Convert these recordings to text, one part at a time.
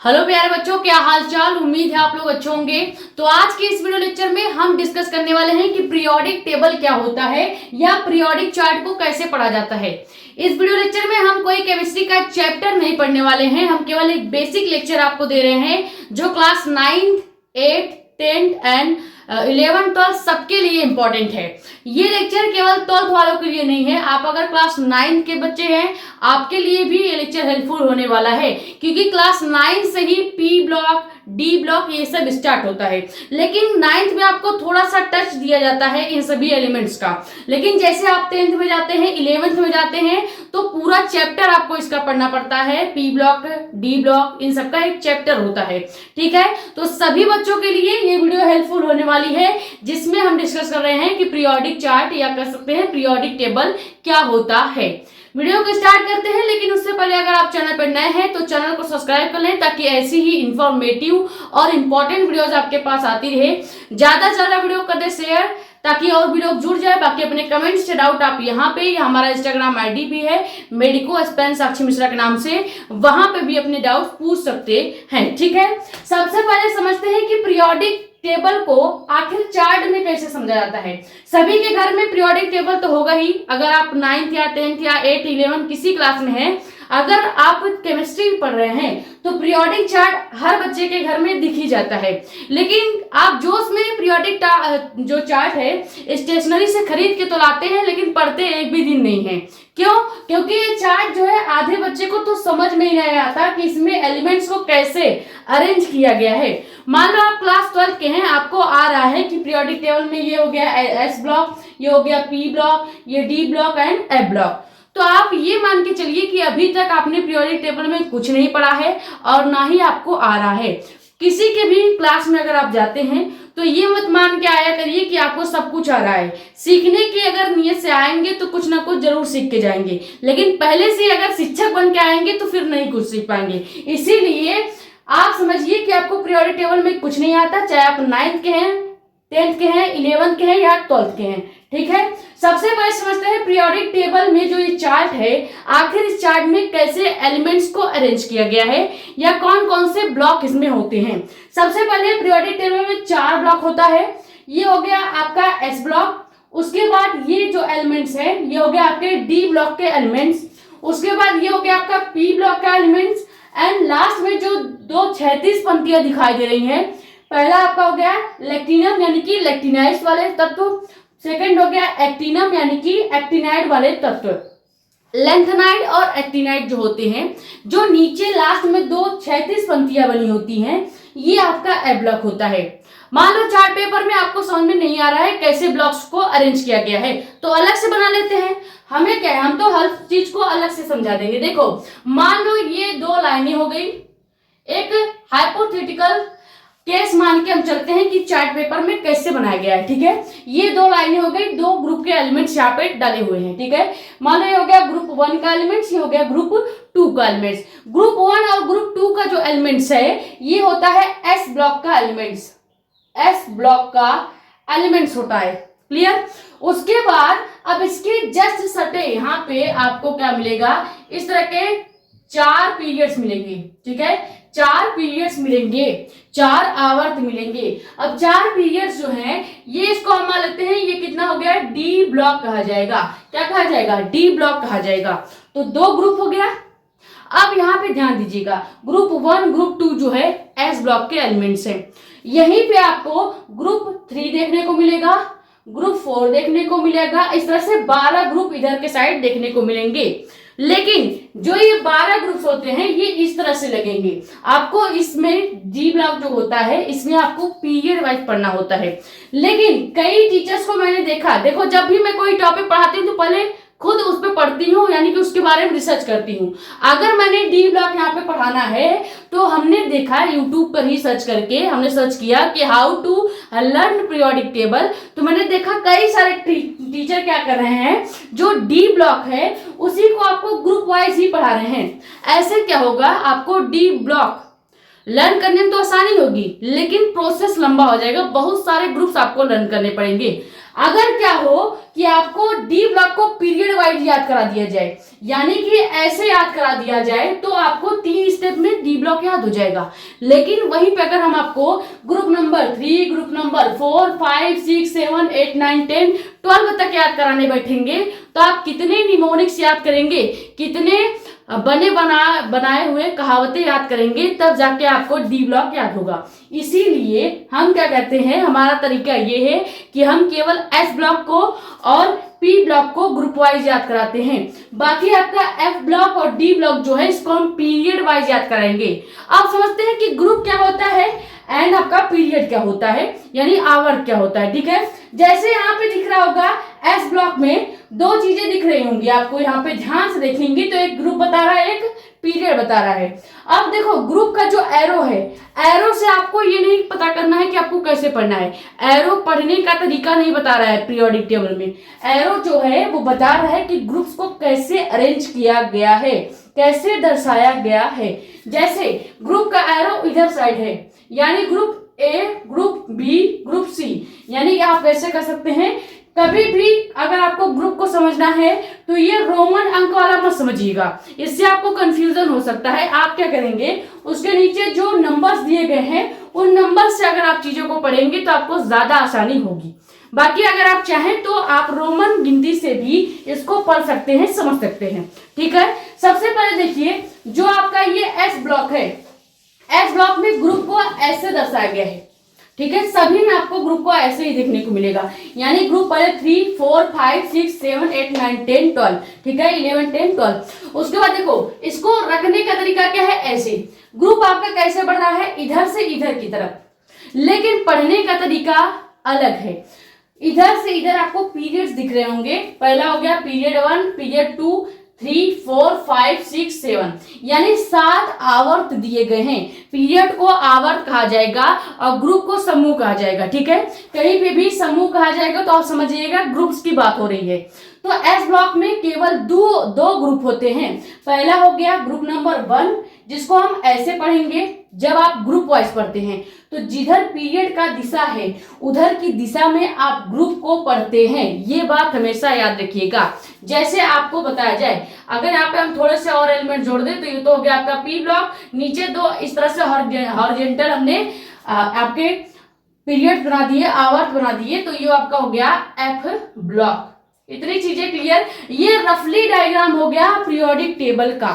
Hello प्यारे बच्चों, क्या हाल चाल। उम्मीद है आप लोग अच्छे होंगे। तो आज के इस वीडियो लेक्चर में हम डिस्कस करने वाले हैं कि पीरियोडिक टेबल क्या होता है या पीरियोडिक चार्ट को कैसे पढ़ा जाता है। इस वीडियो लेक्चर में हम कोई केमिस्ट्री का चैप्टर नहीं पढ़ने वाले हैं, हम केवल एक बेसिक लेक्चर आपको दे रहे हैं जो class 9th 8th 10th and 11th 12th सबके लिए इंपॉर्टेंट है। ये लेक्चर केवल 12th वालों के लिए नहीं है। आप अगर क्लास 9th के बच्चे हैं आपके लिए भी ये लेक्चर हेल्पफुल होने वाला है, क्योंकि क्लास 9 से ही पी ब्लॉक डी ब्लॉक ये सब स्टार्ट होता है। लेकिन 9th में आपको थोड़ा सा टच दिया जाता है इन सभी एलिमेंट्स का, लेकिन जैसे आप 10th में जाते हैं 11th में जाते हैं तो पूरा चैप्टर आपको इसका पढ़ना पड़ता है। P block D block in सबका एक चैप्टर होता है, ठीक है। तो सभी बच्चों के लिए ये वीडियो हेल्पफुल होने वाली है, जिसमें हम डिस्कस कर रहे हैं कि पीरियोडिक चार्ट या कह सकते हैं पीरियोडिक टेबल क्या होता है। वीडियो को स्टार्ट करते हैं, लेकिन उससे पहले अगर आप चैनल पर नए हैं तो चैनल को सब्सक्राइब कर लें, ताकि ऐसी ही इंफॉर्मेटिव और इम्पोर्टेंट वीडियोस आपके पास आती रहे। ज्यादा से ज्यादा वीडियो कर दे शेयर, ताकि और भी लोग जुड़ जाए। बाकी अपने कमेंट्स से डाउट आप यहाँ पे, हमारा इंस्टाग्राम आईडी भी है मेडिको स्पेन साक्षी मिश्रा के नाम से, वहां पे भी अपने डाउट पूछ सकते हैं, ठीक है। सबसे पहले समझते हैं कि पीरियोडिक टेबल को आखिर चार्ट में कैसे समझा जाता है। सभी के घर में पीरियोडिक टेबल तो होगा ही। अगर आप 9th या 10th या 8th 11th किसी क्लास में हैं, अगर आप केमिस्ट्री पढ़ रहे हैं तो पीरियोडिक चार्ट हर बच्चे के घर में दिख ही जाता है। लेकिन आप जो उसमें पीरियोडिक जो चार्ट है स्टेशनरी से खरीद के तो लाते हैं, लेकिन पढ़ते एक भी दिन नहीं है। क्यों? क्योंकि ये चार्ट जो है आधे बच्चे को तो समझ में ही नहीं आता कि इसमें एलिमेंट्स को कैसे अरेंज किया गया है। मान लो आप क्लास 12 के हैं, आपको आ रहा है कि पीरियोडिक टेबल में ये हो गया एस ब्लॉक, ये हो गया पी ब्लॉक, ये D block and F block. तो आप ये मान के चलिए कि अभी तक आपने पीरियोडिक टेबल में कुछ नहीं पढ़ा है और ना ही आपको आ रहा है। किसी के भी क्लास में अगर आप जाते हैं तो ये मत मान के आया करिए कि आपको सब कुछ आ रहा है। सीखने की अगर नियत से आएंगे तो कुछ ना कुछ जरूर सीख के जाएंगे, लेकिन पहले से अगर शिक्षक बन के आएंगे तो फिर नहीं कुछ सीख पाएंगे। इसीलिए आप समझिए कि आपको पीरियोडिक टेबल में कुछ नहीं आता, चाहे आप 9th के हैं 10th के हैं 11th के हैं या 12th के हैं, ठीक है। सबसे पहले समझते हैं पीरियोडिक टेबल में जो ये चार्ट है, आखिर इस चार्ट में कैसे एलिमेंट्स को अरेंज किया गया है या कौन कौन से ब्लॉक इसमें होते हैं। सबसे पहले पीरियोडिक टेबल में 4 ब्लॉक होता है। ये हो गया आपका एस ब्लॉक, उसके बाद ये जो एलिमेंट्स है ये हो गया आपके डी ब्लॉक के एलिमेंट्स, उसके बाद ये हो गया आपका पी ब्लॉक का एलिमेंट्स, एंड लास्ट में जो 2 36 पंक्तियां दिखाई दे रही हैं, पहला आपका हो गया लेक्टिनम यानी कि लेक्टिनाइज वाले तत्व, सेकंड हो गया एक्टिनम यानी कि एक्टिनाइड वाले तत्व। लेंथेनाइड और एक्टिनाइड जो होते हैं, जो नीचे लास्ट में 2 36 पंक्तियां बनी होती हैं, ये आपका ए ब्लॉक होता है। मान लो चार्ट पेपर में आपको समझ में नहीं आ रहा है कैसे ब्लॉक्स को अरेंज किया गया है, तो अलग से बना लेते हैं। हमें क्या है, हम तो हर चीज को अलग से समझा देंगे। देखो, मान लो ये 2 लाइनें हो गई, एक हाइपोथेटिकल केस मान के हम चलते हैं कि चार्ट पेपर में कैसे बनाया गया है, ठीक है। ये 2 लाइनें हो गई, 2 ग्रुप के एलिमेंट्स यहाँ पे डाले हुए हैं, ठीक है। मान लो ये हो गया ग्रुप 1 का एलिमेंट्स, ये हो गया ग्रुप 2 का एलिमेंट्स। ग्रुप 1 और ग्रुप 2 का जो एलिमेंट्स है ये होता है एस ब्लॉक का एलिमेंट्स, एस ब्लॉक का एलिमेंट्स होता है, क्लियर। उसके बाद अब इसके जस्ट सटे यहाँ पे आपको क्या मिलेगा, इस तरह के 4 पीरियड्स मिलेंगे, ठीक है। 4 पीरियड्स मिलेंगे, 4 आवर्त मिलेंगे। अब 4 पीरियड्स जो हैं ये इसको हम मान लेते हैं, ये कितना हो गया, डी ब्लॉक कहा जाएगा। क्या कहा जाएगा? डी ब्लॉक कहा जाएगा। तो 2 ग्रुप हो गया। अब यहाँ पे ध्यान दीजिएगा, ग्रुप 1 ग्रुप 2 जो है एस ब्लॉक के एलिमेंट्स हैं। यहीं पे आपको ग्रुप 3 देखने को मिलेगा, ग्रुप 4 देखने को मिलेगा, इस तरह से 12 ग्रुप इधर के साइड देखने को मिलेंगे। लेकिन जो ये 12 ग्रुप्स होते हैं ये इस तरह से लगेंगे। आपको इसमें डी ब्लॉक जो होता है इसमें आपको पीरियड वाइज पढ़ना होता है। लेकिन कई टीचर्स को मैंने देखा, देखो जब भी मैं कोई टॉपिक पढ़ाती हूँ तो पहले खुद उस पर पढ़ती हूँ, यानी कि उसके बारे में रिसर्च करती हूँ। अगर मैंने डी ब्लॉक यहाँ पे पढ़ाना है तो हमने देखा यूट्यूब पर ही सर्च करके, हमने सर्च किया कि how to learn periodic table. तो मैंने देखा कई सारे टीचर क्या कर रहे हैं, जो डी ब्लॉक है उसी को आपको ग्रुप वाइज ही पढ़ा रहे हैं। ऐसे क्या होगा, आपको डी ब्लॉक लर्न करने में तो आसानी होगी, लेकिन प्रोसेस लंबा हो जाएगा, बहुत सारे ग्रुप्स आपको लर्न करने पड़ेंगे। अगर क्या हो कि आपको डी ब्लॉक को पीरियड वाइज याद करा दिया जाए, यानी कि ऐसे याद करा दिया जाए, तो आपको 3 स्टेप में डी ब्लॉक याद हो जाएगा। लेकिन वहीं पे अगर हम आपको ग्रुप नंबर 3, ग्रुप नंबर 4, 5, 6, 7, 8, 9, 10, 12 तक याद कराने बैठेंगे तो आप कितने निमोनिक्स याद करेंगे, कितने बनाए हुए कहावतें याद करेंगे, तब जाके आपको डी ब्लॉक याद होगा। इसीलिए हम क्या कहते हैं, हमारा तरीका ये है कि हम केवल एस ब्लॉक को और पी ब्लॉक को ग्रुप वाइज याद कराते हैं। बाकी आपका एफ ब्लॉक और डी ब्लॉक जो है इसको हम पीरियड वाइज याद कराएंगे। आप समझते हैं कि ग्रुप क्या होता है एंड आपका पीरियड क्या होता है, यानी आवर्त क्या होता है। ठीक है, जैसे यहाँ पे दिख रहा होगा एस ब्लॉक में 2 चीजें दिख रही होंगी आपको, यहाँ पे ध्यान से देखेंगे तो एक ग्रुप बता रहा है, एक पीरियड बता रहा है। अब देखो ग्रुप का जो एरो है, एरो से आपको ये नहीं पता करना है कि आपको कैसे पढ़ना है। एरो पढ़ने का तरीका नहीं बता रहा है पीरियोडिक टेबल में, एरो जो है वो बता रहा है कि ग्रुप्स को कैसे अरेंज किया गया है, कैसे दर्शाया गया है। जैसे ग्रुप का एरो इधर साइड है, यानी group A, group B, group C, यानी आप कैसे कर सकते हैं। कभी भी अगर आपको ग्रुप को समझना है तो ये रोमन अंक वाला मत समझिएगा, इससे आपको कंफ्यूजन हो सकता है। आप क्या करेंगे, उसके नीचे जो नंबर्स दिए गए हैं उन नंबर से अगर आप चीजों को पढ़ेंगे तो आपको ज्यादा आसानी होगी। बाकी अगर आप चाहें तो आप रोमन गिनती से भी इसको पढ़ सकते हैं, समझ सकते हैं। ठीक है, सबसे पहले देखिए जो आपका ये एस ब्लॉक है, एस ब्लॉक में ग्रुप को ऐसे दर्शाया गया है। ठीक है, सभी में आपको ग्रुप को ऐसे ही देखने को मिलेगा, यानी ग्रुप पहले 3, 4, 5, 6, 7, 8, 9, 10, 12। ठीक है, 11, 10, 12। उसके बाद देखो इसको रखने का तरीका क्या है, ऐसे ग्रुप आपका कैसे बढ़ रहा है, इधर से इधर की तरफ, लेकिन पढ़ने का तरीका अलग है। इधर से इधर आपको पीरियड्स दिख रहे होंगे, पहला हो गया पीरियड 1, पीरियड 2, 3, 4, 5, 6, 7, यानी 7 आवर्त दिए गए हैं। पीरियड को आवर्त कहा जाएगा और ग्रुप को समूह कहा जाएगा। ठीक है, कहीं पे भी समूह कहा जाएगा तो आप समझिएगा ग्रुप्स की बात हो रही है। तो एस ब्लॉक में केवल दो ग्रुप होते हैं। पहला हो गया ग्रुप नंबर 1, जिसको हम ऐसे पढ़ेंगे जब आप ग्रुप वाइज पढ़ते हैं, तो जिधर पीरियड का दिशा है उधर की दिशा में आप ग्रुप को पढ़ते हैं। ये बात हमेशा याद रखिएगा। जैसे आपको बताया जाए, अगर यहाँ पे हम थोड़े से और एलिमेंट जोड़ दें तो ये तो हो गया आपका पी ब्लॉक, नीचे 2 इस तरह से हॉरिजॉन्टल हमने आपके पीरियड बना दिए, आवर्त बना दिए, तो ये आपका हो गया एफ ब्लॉक। इतनी चीजें क्लियर। ये रफली डायग्राम हो गया पीरियोडिक टेबल का।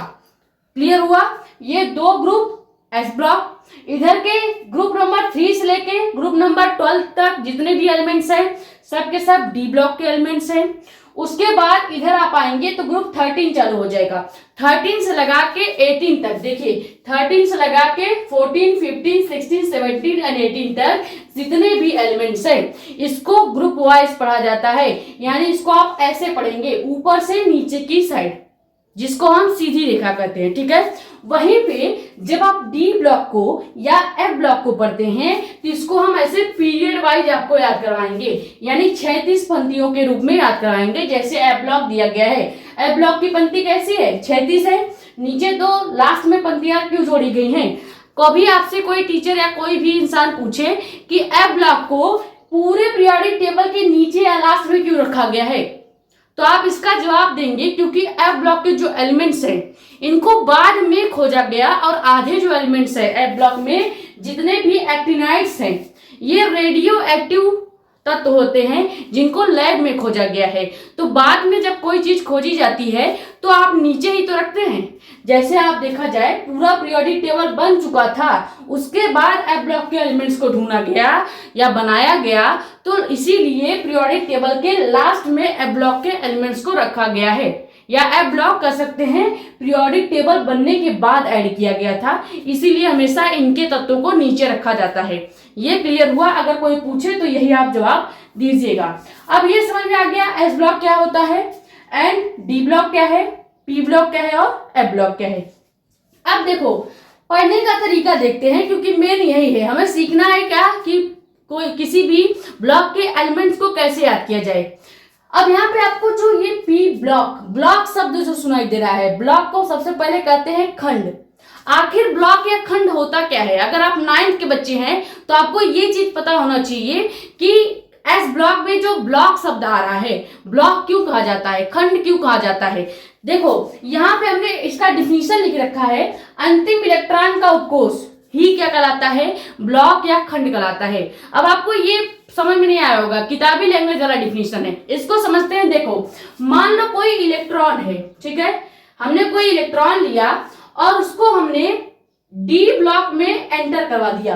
क्लियर हुआ? ये 2 ग्रुप एस ब्लॉक, इधर के ग्रुप नंबर 3 से लेके ग्रुप नंबर 12 तक जितने भी एलिमेंट्स हैं सब के सब डी ब्लॉक के एलिमेंट्स हैं। उसके बाद इधर आप आएंगे तो ग्रुप 13 चालू हो जाएगा। 13 से लगा के 18 तक, देखिए 13 से लगा के 14, 15, 16, 17 एंड 18 तक जितने भी एलिमेंट्स हैं इसको ग्रुप वाइज पढ़ा जाता है। यानी इसको आप ऐसे पढ़ेंगे ऊपर से नीचे की साइड, जिसको हम सीधी रेखा कहते हैं। ठीक है, वहीं पे जब आप डी ब्लॉक को या एफ ब्लॉक को पढ़ते हैं तो इसको हम ऐसे पीरियड वाइज आपको याद करवाएंगे, यानी 36 पंक्तियों के रूप में याद करवाएंगे। जैसे एफ ब्लॉक दिया गया है, एफ ब्लॉक की पंक्ति कैसी है, 36 है। नीचे 2 लास्ट में पंक्तियां क्यों जोड़ी गई हैं? कभी आपसे कोई टीचर या कोई भी इंसान पूछे कि एफ ब्लॉक को पूरे पीरियोडिक टेबल के नीचे या लास्ट में क्यों रखा गया है, तो आप इसका जवाब देंगे क्योंकि एफ ब्लॉक के जो एलिमेंट्स हैं इनको बाद में खोजा गया और आधे जो एलिमेंट्स हैं एफ ब्लॉक में जितने भी एक्टिनाइड्स हैं ये रेडियो एक्टिव तत्व होते हैं जिनको लैब में खोजा गया है। तो बाद में जब कोई चीज खोजी जाती है तो आप नीचे ही तो रखते हैं। जैसे आप देखा जाए पूरा पीरियोडिक टेबल बन चुका था, उसके बाद एफ ब्लॉक के एलिमेंट्स को ढूंढा गया या बनाया गया, तो इसीलिए पीरियोडिक टेबल के लास्ट में एफ ब्लॉक के एलिमेंट्स को रखा गया है, या एफ ब्लॉक कर सकते हैं पीरियोडिक टेबल बनने के बाद ऐड किया गया था, इसीलिए हमेशा इनके तत्वों को नीचे रखा जाता है। ये क्लियर हुआ? अगर कोई पूछे तो यही आप जवाब दीजिएगा। अब ये समझ में आ गया एस ब्लॉक क्या होता है एंड डी ब्लॉक क्या है, पी ब्लॉक क्या है और एफ ब्लॉक क्या है। अब देखो पढ़ने का तरीका देखते हैं, क्योंकि मेन यही है, हमें सीखना है क्या कि कोई किसी भी ब्लॉक के एलिमेंट्स को कैसे याद किया जाए। अब यहाँ पे आपको जो ये पी ब्लॉक, ब्लॉक शब्द जो सुनाई दे रहा है, ब्लॉक को सबसे पहले कहते हैं खंड। आखिर ब्लॉक या खंड होता क्या है? अगर आप 9th के बच्चे हैं तो आपको ये चीज पता होना चाहिए कि एस ब्लॉक में जो ब्लॉक शब्द आ रहा है, ब्लॉक क्यों कहा जाता है, खंड क्यों कहा जाता है? देखो यहाँ पे हमने इसका डिफिनीशन लिख रखा है, अंतिम इलेक्ट्रॉन का उपकोष ही क्या कहलाता है, ब्लॉक या खंड कहलाता है। अब आपको ये समझ में नहीं आया होगा, किताबी लैंग्वेज वाला डिफिनीशन है, इसको समझते हैं। देखो मान लो कोई इलेक्ट्रॉन है, ठीक है, हमने कोई इलेक्ट्रॉन लिया और उसको हमने डी ब्लॉक में एंटर करवा दिया।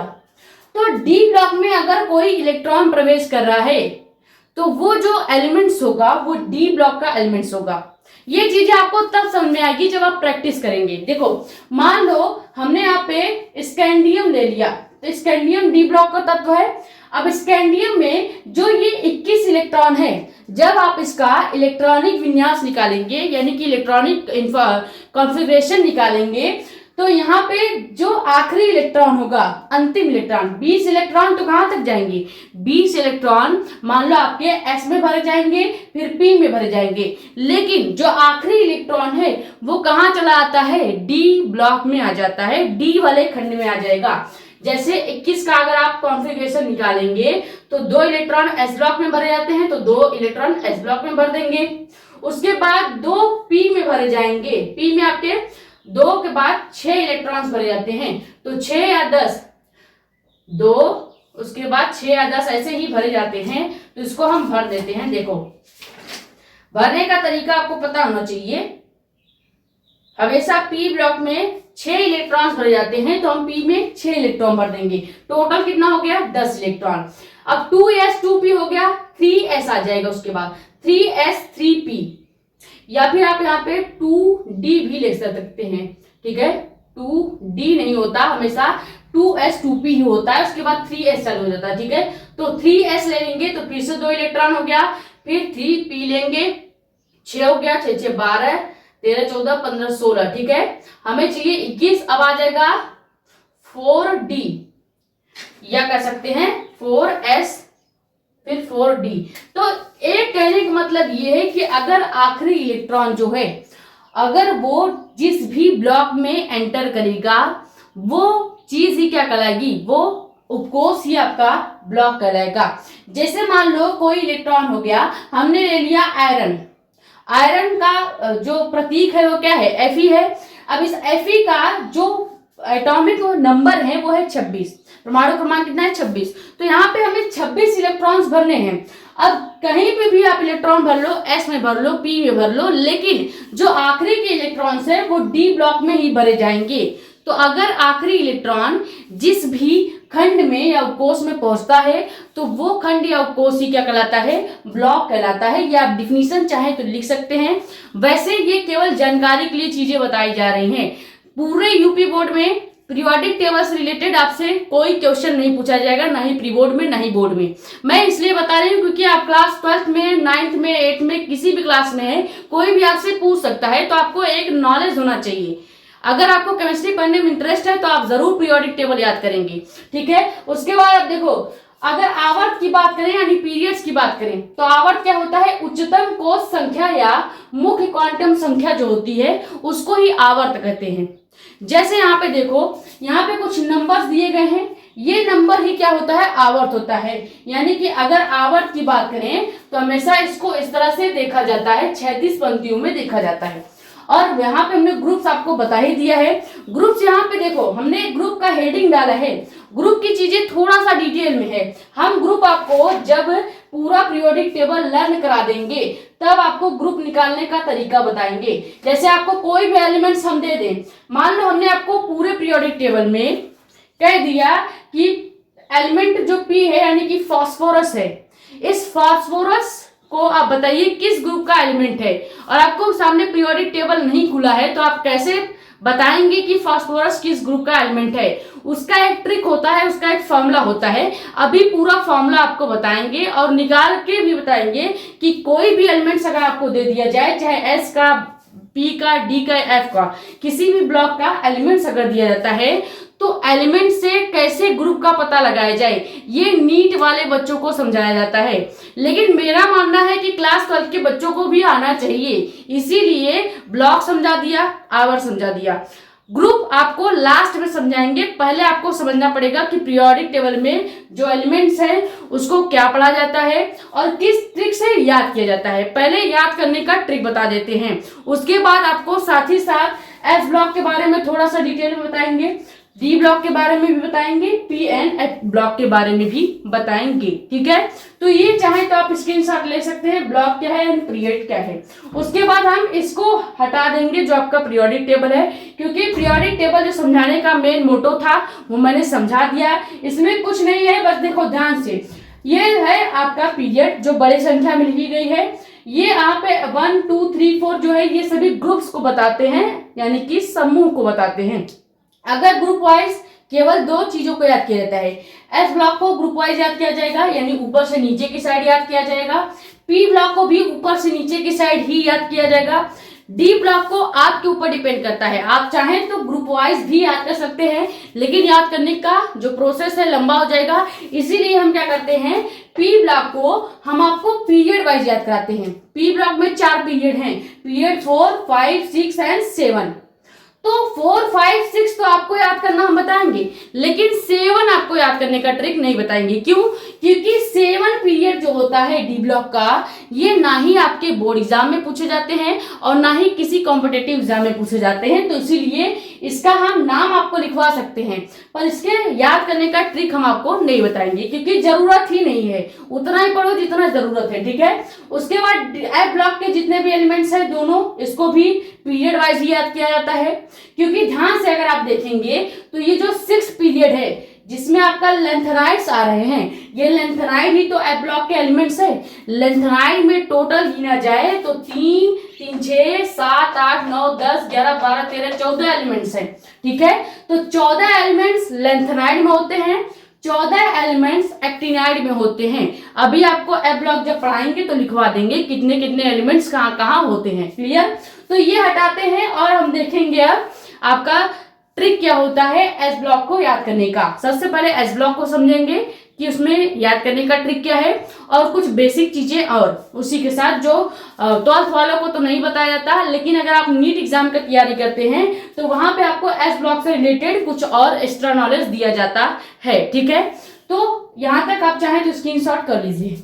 तो डी ब्लॉक में अगर कोई इलेक्ट्रॉन प्रवेश कर रहा है तो वो जो एलिमेंट्स होगा वो डी ब्लॉक का एलिमेंट्स होगा। ये चीजें आपको तब समझ में आएगी जब आप प्रैक्टिस करेंगे। देखो मान लो हमने यहाँ पे स्कैंडियम ले लिया, तो स्कैंडियम डी ब्लॉक का तत्व है। अब स्कैंडियम में जो ये 21 इलेक्ट्रॉन है, जब आप इसका इलेक्ट्रॉनिक विन्यास निकालेंगे यानी कि इलेक्ट्रॉनिक कॉन्फ़िगरेशन निकालेंगे, तो यहाँ पे जो आखिरी इलेक्ट्रॉन होगा, अंतिम इलेक्ट्रॉन 20 इलेक्ट्रॉन तो कहां तक जाएंगे, 20 इलेक्ट्रॉन मान लो आपके एस में भरे जाएंगे, फिर पी में भरे जाएंगे, लेकिन जो आखिरी इलेक्ट्रॉन है वो कहां चला आता है, डी ब्लॉक में आ जाता है, डी वाले खंड में आ जाएगा। जैसे 21 का अगर आप कॉन्फ़िगरेशन निकालेंगे तो 2 इलेक्ट्रॉन एस ब्लॉक में भरे जाते हैं, तो 2 इलेक्ट्रॉन एस ब्लॉक में भर देंगे। उसके बाद 2 पी में भरे जाएंगे, पी में आपके 2 के बाद 6 इलेक्ट्रॉन्स भरे जाते हैं, तो 6 या 10, 2 उसके बाद 6 या 10 ऐसे ही भरे जाते हैं, तो इसको हम भर देते हैं। देखो भरने का तरीका आपको पता होना चाहिए। हमेशा पी ब्लॉक में 6 इलेक्ट्रॉन्स भरे जाते हैं, तो हम पी में 6 इलेक्ट्रॉन भर देंगे। टोटल कितना हो गया, 10 इलेक्ट्रॉन। अब 2s 2p हो गया, 3s आ जाएगा, उसके बाद 3s 3p, या फिर आप यहाँ पे 2d भी लिख सकते हैं, ठीक है। 2d नहीं होता, हमेशा 2s 2p ही होता है, उसके बाद 3s चालू हो जाता है, ठीक है। तो 3s ले लेंगे तो फिर से 2 इलेक्ट्रॉन हो गया, फिर 3p लेंगे, 6 हो गया, 6 6 12, 13 14 15 16, ठीक है। हमें चाहिए 21, अब आ जाएगा 4d, या कह सकते हैं 4s फिर 4d। तो एक कहने का मतलब ये है कि अगर आखिरी इलेक्ट्रॉन जो है, अगर वो जिस भी ब्लॉक में एंटर करेगा वो चीज ही क्या कहलाएगी, वो उपकोष ही आपका ब्लॉक कहलाएगा। जैसे मान लो कोई इलेक्ट्रॉन हो गया, हमने ले लिया आयरन, आयरन का जो प्रतीक है वो क्या है, Fe है। अब इस Fe का जो एटॉमिक नंबर है वो है 26, परमाणु क्रमांक कितना है, 26। तो यहाँ पे हमें 26 इलेक्ट्रॉन्स भरने हैं। अब कहीं पे भी आप इलेक्ट्रॉन भर लो, एस में भर लो, पी में भर लो, लेकिन जो आखिरी के इलेक्ट्रॉन्स है वो डी ब्लॉक में ही भरे जाएंगे। तो अगर आखिरी इलेक्ट्रॉन जिस भी खंड में या उपकोष में पहुंचता है तो वो खंड या उपकोष ही क्या कहलाता है, ब्लॉक कहलाता है। या आप डिफिनीशन चाहे तो लिख सकते हैं। वैसे ये केवल जानकारी के लिए चीजें बताई जा रही हैं। पूरे यूपी बोर्ड में पीरियोडिक टेबल से रिलेटेड आपसे कोई क्वेश्चन नहीं पूछा जाएगा, ना ही प्री बोर्ड में ना ही बोर्ड में। मैं इसलिए बता रही हूँ क्योंकि आप क्लास 12th में, 9th में, 8th में किसी भी क्लास में है, कोई भी आपसे पूछ सकता है, तो आपको एक नॉलेज होना चाहिए। अगर आपको केमिस्ट्री पढ़ने में इंटरेस्ट है तो आप जरूर पीरियोडिक टेबल याद करेंगे, ठीक है। उसके बाद आप देखो, अगर आवर्त की बात करें यानी पीरियड्स की बात करें, तो आवर्त क्या होता है, उच्चतम कोश संख्या या मुख्य क्वांटम संख्या जो होती है उसको ही आवर्त कहते हैं। जैसे यहाँ पे देखो, यहाँ पे कुछ नंबर्स दिए गए हैं, ये नंबर ही क्या होता है, आवर्त होता है। यानी कि अगर आवर्त की बात करें तो हमेशा इसको इस तरह से देखा जाता है, 36 पंक्तियों में देखा जाता है। और यहाँ पे हमने ग्रुप्स आपको बता ही दिया है। ग्रुप्स यहाँ पे देखो, हमने ग्रुप का हेडिंग डाला है, ग्रुप की चीजें थोड़ा सा डिटेल में है। हम ग्रुप आपको जब पूरा पीरियोडिक टेबल लर्न करा देंगे तब आपको ग्रुप निकालने का तरीका बताएंगे। जैसे आपको कोई भी एलिमेंट्स हम दे दें, मान लो हमने आपको पूरे पीरियोडिक टेबल में कह दिया कि एलिमेंट जो पी है यानी कि फास्फोरस है, इस फास्फोरस को आप बताइए किस ग्रुप का एलिमेंट है, और आपको सामने पीरियोडिक टेबल नहीं खुला है तो आप कैसे बताएंगे कि फास्फोरस किस ग्रुप का एलिमेंट है। उसका एक ट्रिक होता है, उसका एक फॉर्मूला होता है। अभी पूरा फॉर्मूला आपको बताएंगे और निकाल के भी बताएंगे कि कोई भी एलिमेंट्स अगर आपको दे दिया जाए, चाहे एस का, पी का, डी का, एफ का, किसी भी ब्लॉक का एलिमेंट्स अगर दिया जाता है तो एलिमेंट से कैसे ग्रुप का पता लगाया जाए, ये नीट वाले बच्चों को समझाया जाता है। लेकिन मेरा मानना है कि क्लास 12 के बच्चों को भी आना चाहिए, इसीलिए ब्लॉक समझा दिया, आवर्त समझा दिया। ग्रुप आपको लास्ट में समझाएंगे, पहले आपको समझना पड़ेगा कि पीरियोडिक टेबल में जो एलिमेंट्स हैं उसको क्या पढ़ा जाता है और किस ट्रिक से याद किया जाता है। पहले याद करने का ट्रिक बता देते हैं, उसके बाद आपको साथ ही साथ एस ब्लॉक के बारे में थोड़ा सा डिटेल में बताएंगे, डी ब्लॉक के बारे में भी बताएंगे, पी एंड एफ ब्लॉक के बारे में भी बताएंगे। ठीक है, तो ये चाहे तो आप स्क्रीनशॉट ले सकते हैं, ब्लॉक क्या है एंड पीरियड क्या है। उसके बाद हम इसको हटा देंगे जो आपका पीरियोडिक टेबल है, क्योंकि पीरियोडिक टेबल जो समझाने का मेन मोटो था वो मैंने समझा दिया। इसमें कुछ नहीं है, बस देखो ध्यान से, ये है आपका पीरियड जो बड़ी संख्या में लिखी गई है। ये यहाँ पे 1 2 3 4 जो है ये सभी ग्रुप्स को बताते हैं, यानी कि समूह को बताते हैं। अगर ग्रुप वाइज केवल दो चीजों को याद किया जाता है, एस ब्लॉक को ग्रुप वाइज याद किया जाएगा यानी ऊपर से नीचे की साइड याद किया जाएगा, पी ब्लॉक को भी ऊपर से नीचे की साइड ही याद किया जाएगा, डी ब्लॉक को आपके ऊपर डिपेंड करता है, आप चाहें तो ग्रुप वाइज भी याद कर सकते हैं, लेकिन याद करने का जो प्रोसेस है लंबा हो जाएगा, इसीलिए हम क्या करते हैं, पी ब्लॉक को हम आपको पीरियड वाइज याद कराते हैं। पी ब्लॉक में 4 पीरियड हैं, पीरियड 4 5 6 एंड 7। तो 4 5 6 तो आपको याद करना हम बताएंगे, लेकिन 7 आपको याद करने का ट्रिक नहीं बताएंगे। क्यों? क्योंकि 7 पीरियड जो होता है डी ब्लॉक का, ये ना ही आपके बोर्ड एग्जाम में पूछे जाते हैं और ना ही किसी कॉम्पिटेटिव एग्जाम में पूछे जाते हैं, तो इसीलिए इसका हम नाम आपको लिखवा सकते हैं, पर इसके याद करने का ट्रिक हम आपको नहीं बताएंगे, क्योंकि जरूरत ही नहीं है, उतना ही पढ़ो जितना जरूरत है। ठीक है, उसके बाद एफ ब्लॉक के जितने भी एलिमेंट्स हैं दोनों, इसको भी पीरियड वाइज ही याद किया जाता है, क्योंकि ध्यान से अगर आप देखेंगे तो ये जो 6 पीरियड है जिसमें आपका लेंथेनाइड्स आ रहे हैं, ये लेंथेनाइड ही तो एफ ब्लॉक के एलिमेंट्स है। लेंथेनाइड में टोटल गिना जाए तो 3 3 6 7 8 9 10 11 12 13 14 एलिमेंट्स हैं। ठीक है, तो 14 एलिमेंट्स लेंथेनाइड में होते हैं, 14 एलिमेंट्स एक्टिनाइड में होते हैं। अभी आपको एफ ब्लॉक जब पढ़ाएंगे तो लिखवा देंगे कितने कितने एलिमेंट्स कहाँ कहाँ होते हैं। क्लियर? तो ये हटाते हैं और हम देखेंगे अब आपका ट्रिक क्या होता है एस ब्लॉक को याद करने का। सबसे पहले एस ब्लॉक को समझेंगे कि उसमें याद करने का ट्रिक क्या है और कुछ बेसिक चीजें, और उसी के साथ जो 12th वालों को तो नहीं बताया जाता, लेकिन अगर आप नीट एग्जाम की तैयारी करते हैं तो वहां पे आपको एस ब्लॉक से रिलेटेड कुछ और एक्स्ट्रा नॉलेज दिया जाता है। ठीक है, तो यहां तक आप चाहें तो स्क्रीनशॉट कर लीजिए।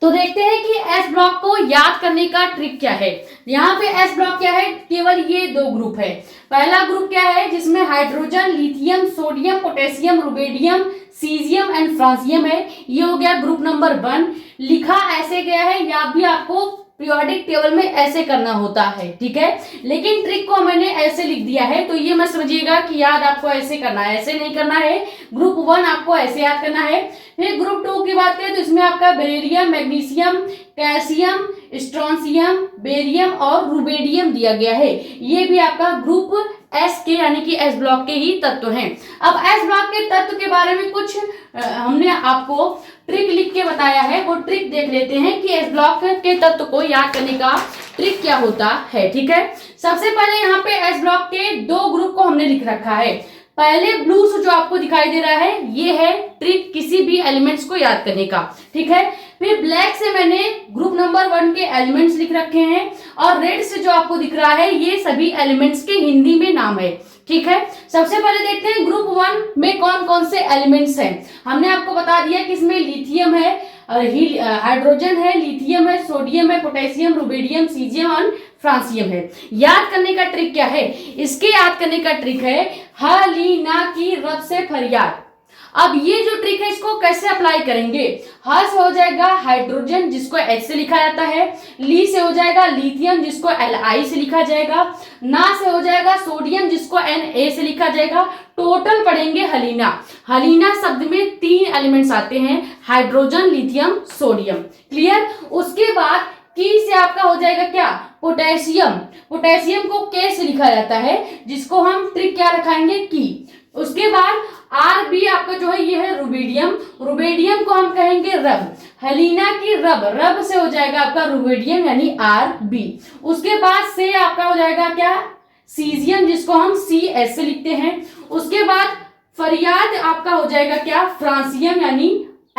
तो देखते हैं कि एस ब्लॉक को याद करने का ट्रिक क्या है। यहाँ पे एस ब्लॉक क्या है, केवल ये 2 ग्रुप है। पहला ग्रुप क्या है जिसमें hydrogen, lithium, sodium, potassium, rubidium, caesium and francium है। ये हो गया ग्रुप नंबर 1। लिखा ऐसे गया है, या भी आपको पीरियोडिक टेबल में ऐसे करना होता है। ठीक है, लेकिन ट्रिक को मैंने ऐसे लिख दिया है, तो ये मत समझिएगा कि याद आपको ऐसे करना है, ऐसे नहीं करना है। ग्रुप 1 आपको ऐसे याद करना है। फिर ग्रुप 2 की बात करें तो इसमें आपका बेरिलियम, मैग्नीशियम, कैल्शियम, स्ट्रोंसियम, बेरियम और रुबेडियम दिया गया है। ये भी आपका ग्रुप एस के यानी कि एस ब्लॉक के ही तत्व हैं। अब एस ब्लॉक के तत्व के बारे में कुछ हमने आपको ट्रिक लिख के बताया है, वो ट्रिक देख लेते हैं कि एस ब्लॉक के तत्व को याद करने का ट्रिक क्या होता है। ठीक है, सबसे पहले यहाँ पे एस ब्लॉक के 2 ग्रुप को हमने लिख रखा है। पहले ब्लू से जो आपको दिखाई दे रहा है ये है ट्रिक किसी भी एलिमेंट्स को याद करने का। ठीक है, फिर ब्लैक से मैंने ग्रुप नंबर 1 के एलिमेंट्स लिख रखे हैं, और रेड से जो आपको दिख रहा है ये सभी एलिमेंट्स के हिंदी में नाम है। ठीक है, सबसे पहले देखते हैं ग्रुप 1 में कौन कौन से एलिमेंट्स हैं। हमने आपको बता दिया कि इसमें लिथियम है, हाइड्रोजन है, लिथियम है, सोडियम है, पोटेशियम, रुबेडियम, सीजियम और फ्रांसियम है। याद करने का ट्रिक क्या है, इसके याद करने का ट्रिक है हलीना की रब से फरियाद। अब ये जो ट्रिक है इसको कैसे अप्लाई करेंगे, ह से हो जाएगा हाइड्रोजन जिसको H से लिखा जाता है, ली से हो जाएगा लिथियम जिसको Li से लिखा जाएगा, ना से हो जाएगा सोडियम जिसको Na से लिखा जाएगा, टोटल पढ़ेंगे हलीना। हलीना शब्द में 3 एलिमेंट्स आते हैं, हाइड्रोजन, लिथियम, सोडियम। क्लियर? उसके बाद की से आपका हो जाएगा क्या, पोटेशियम। पोटेशियम को के से लिखा जाता है जिसको हम ट्रिक क्या रखाएंगे, की। उसके बाद आर बी आपका जो है ये है रुबेडियम। रुबेडियम को हम कहेंगे रब। हलीना की रब, रब से हो जाएगा आपका रुबेडियम यानी आर बी। उसके बाद से आपका हो जाएगा क्या, सीजियम जिसको हम सी एस से लिखते हैं। उसके बाद फरियाद आपका हो जाएगा क्या, फ्रांसियम यानी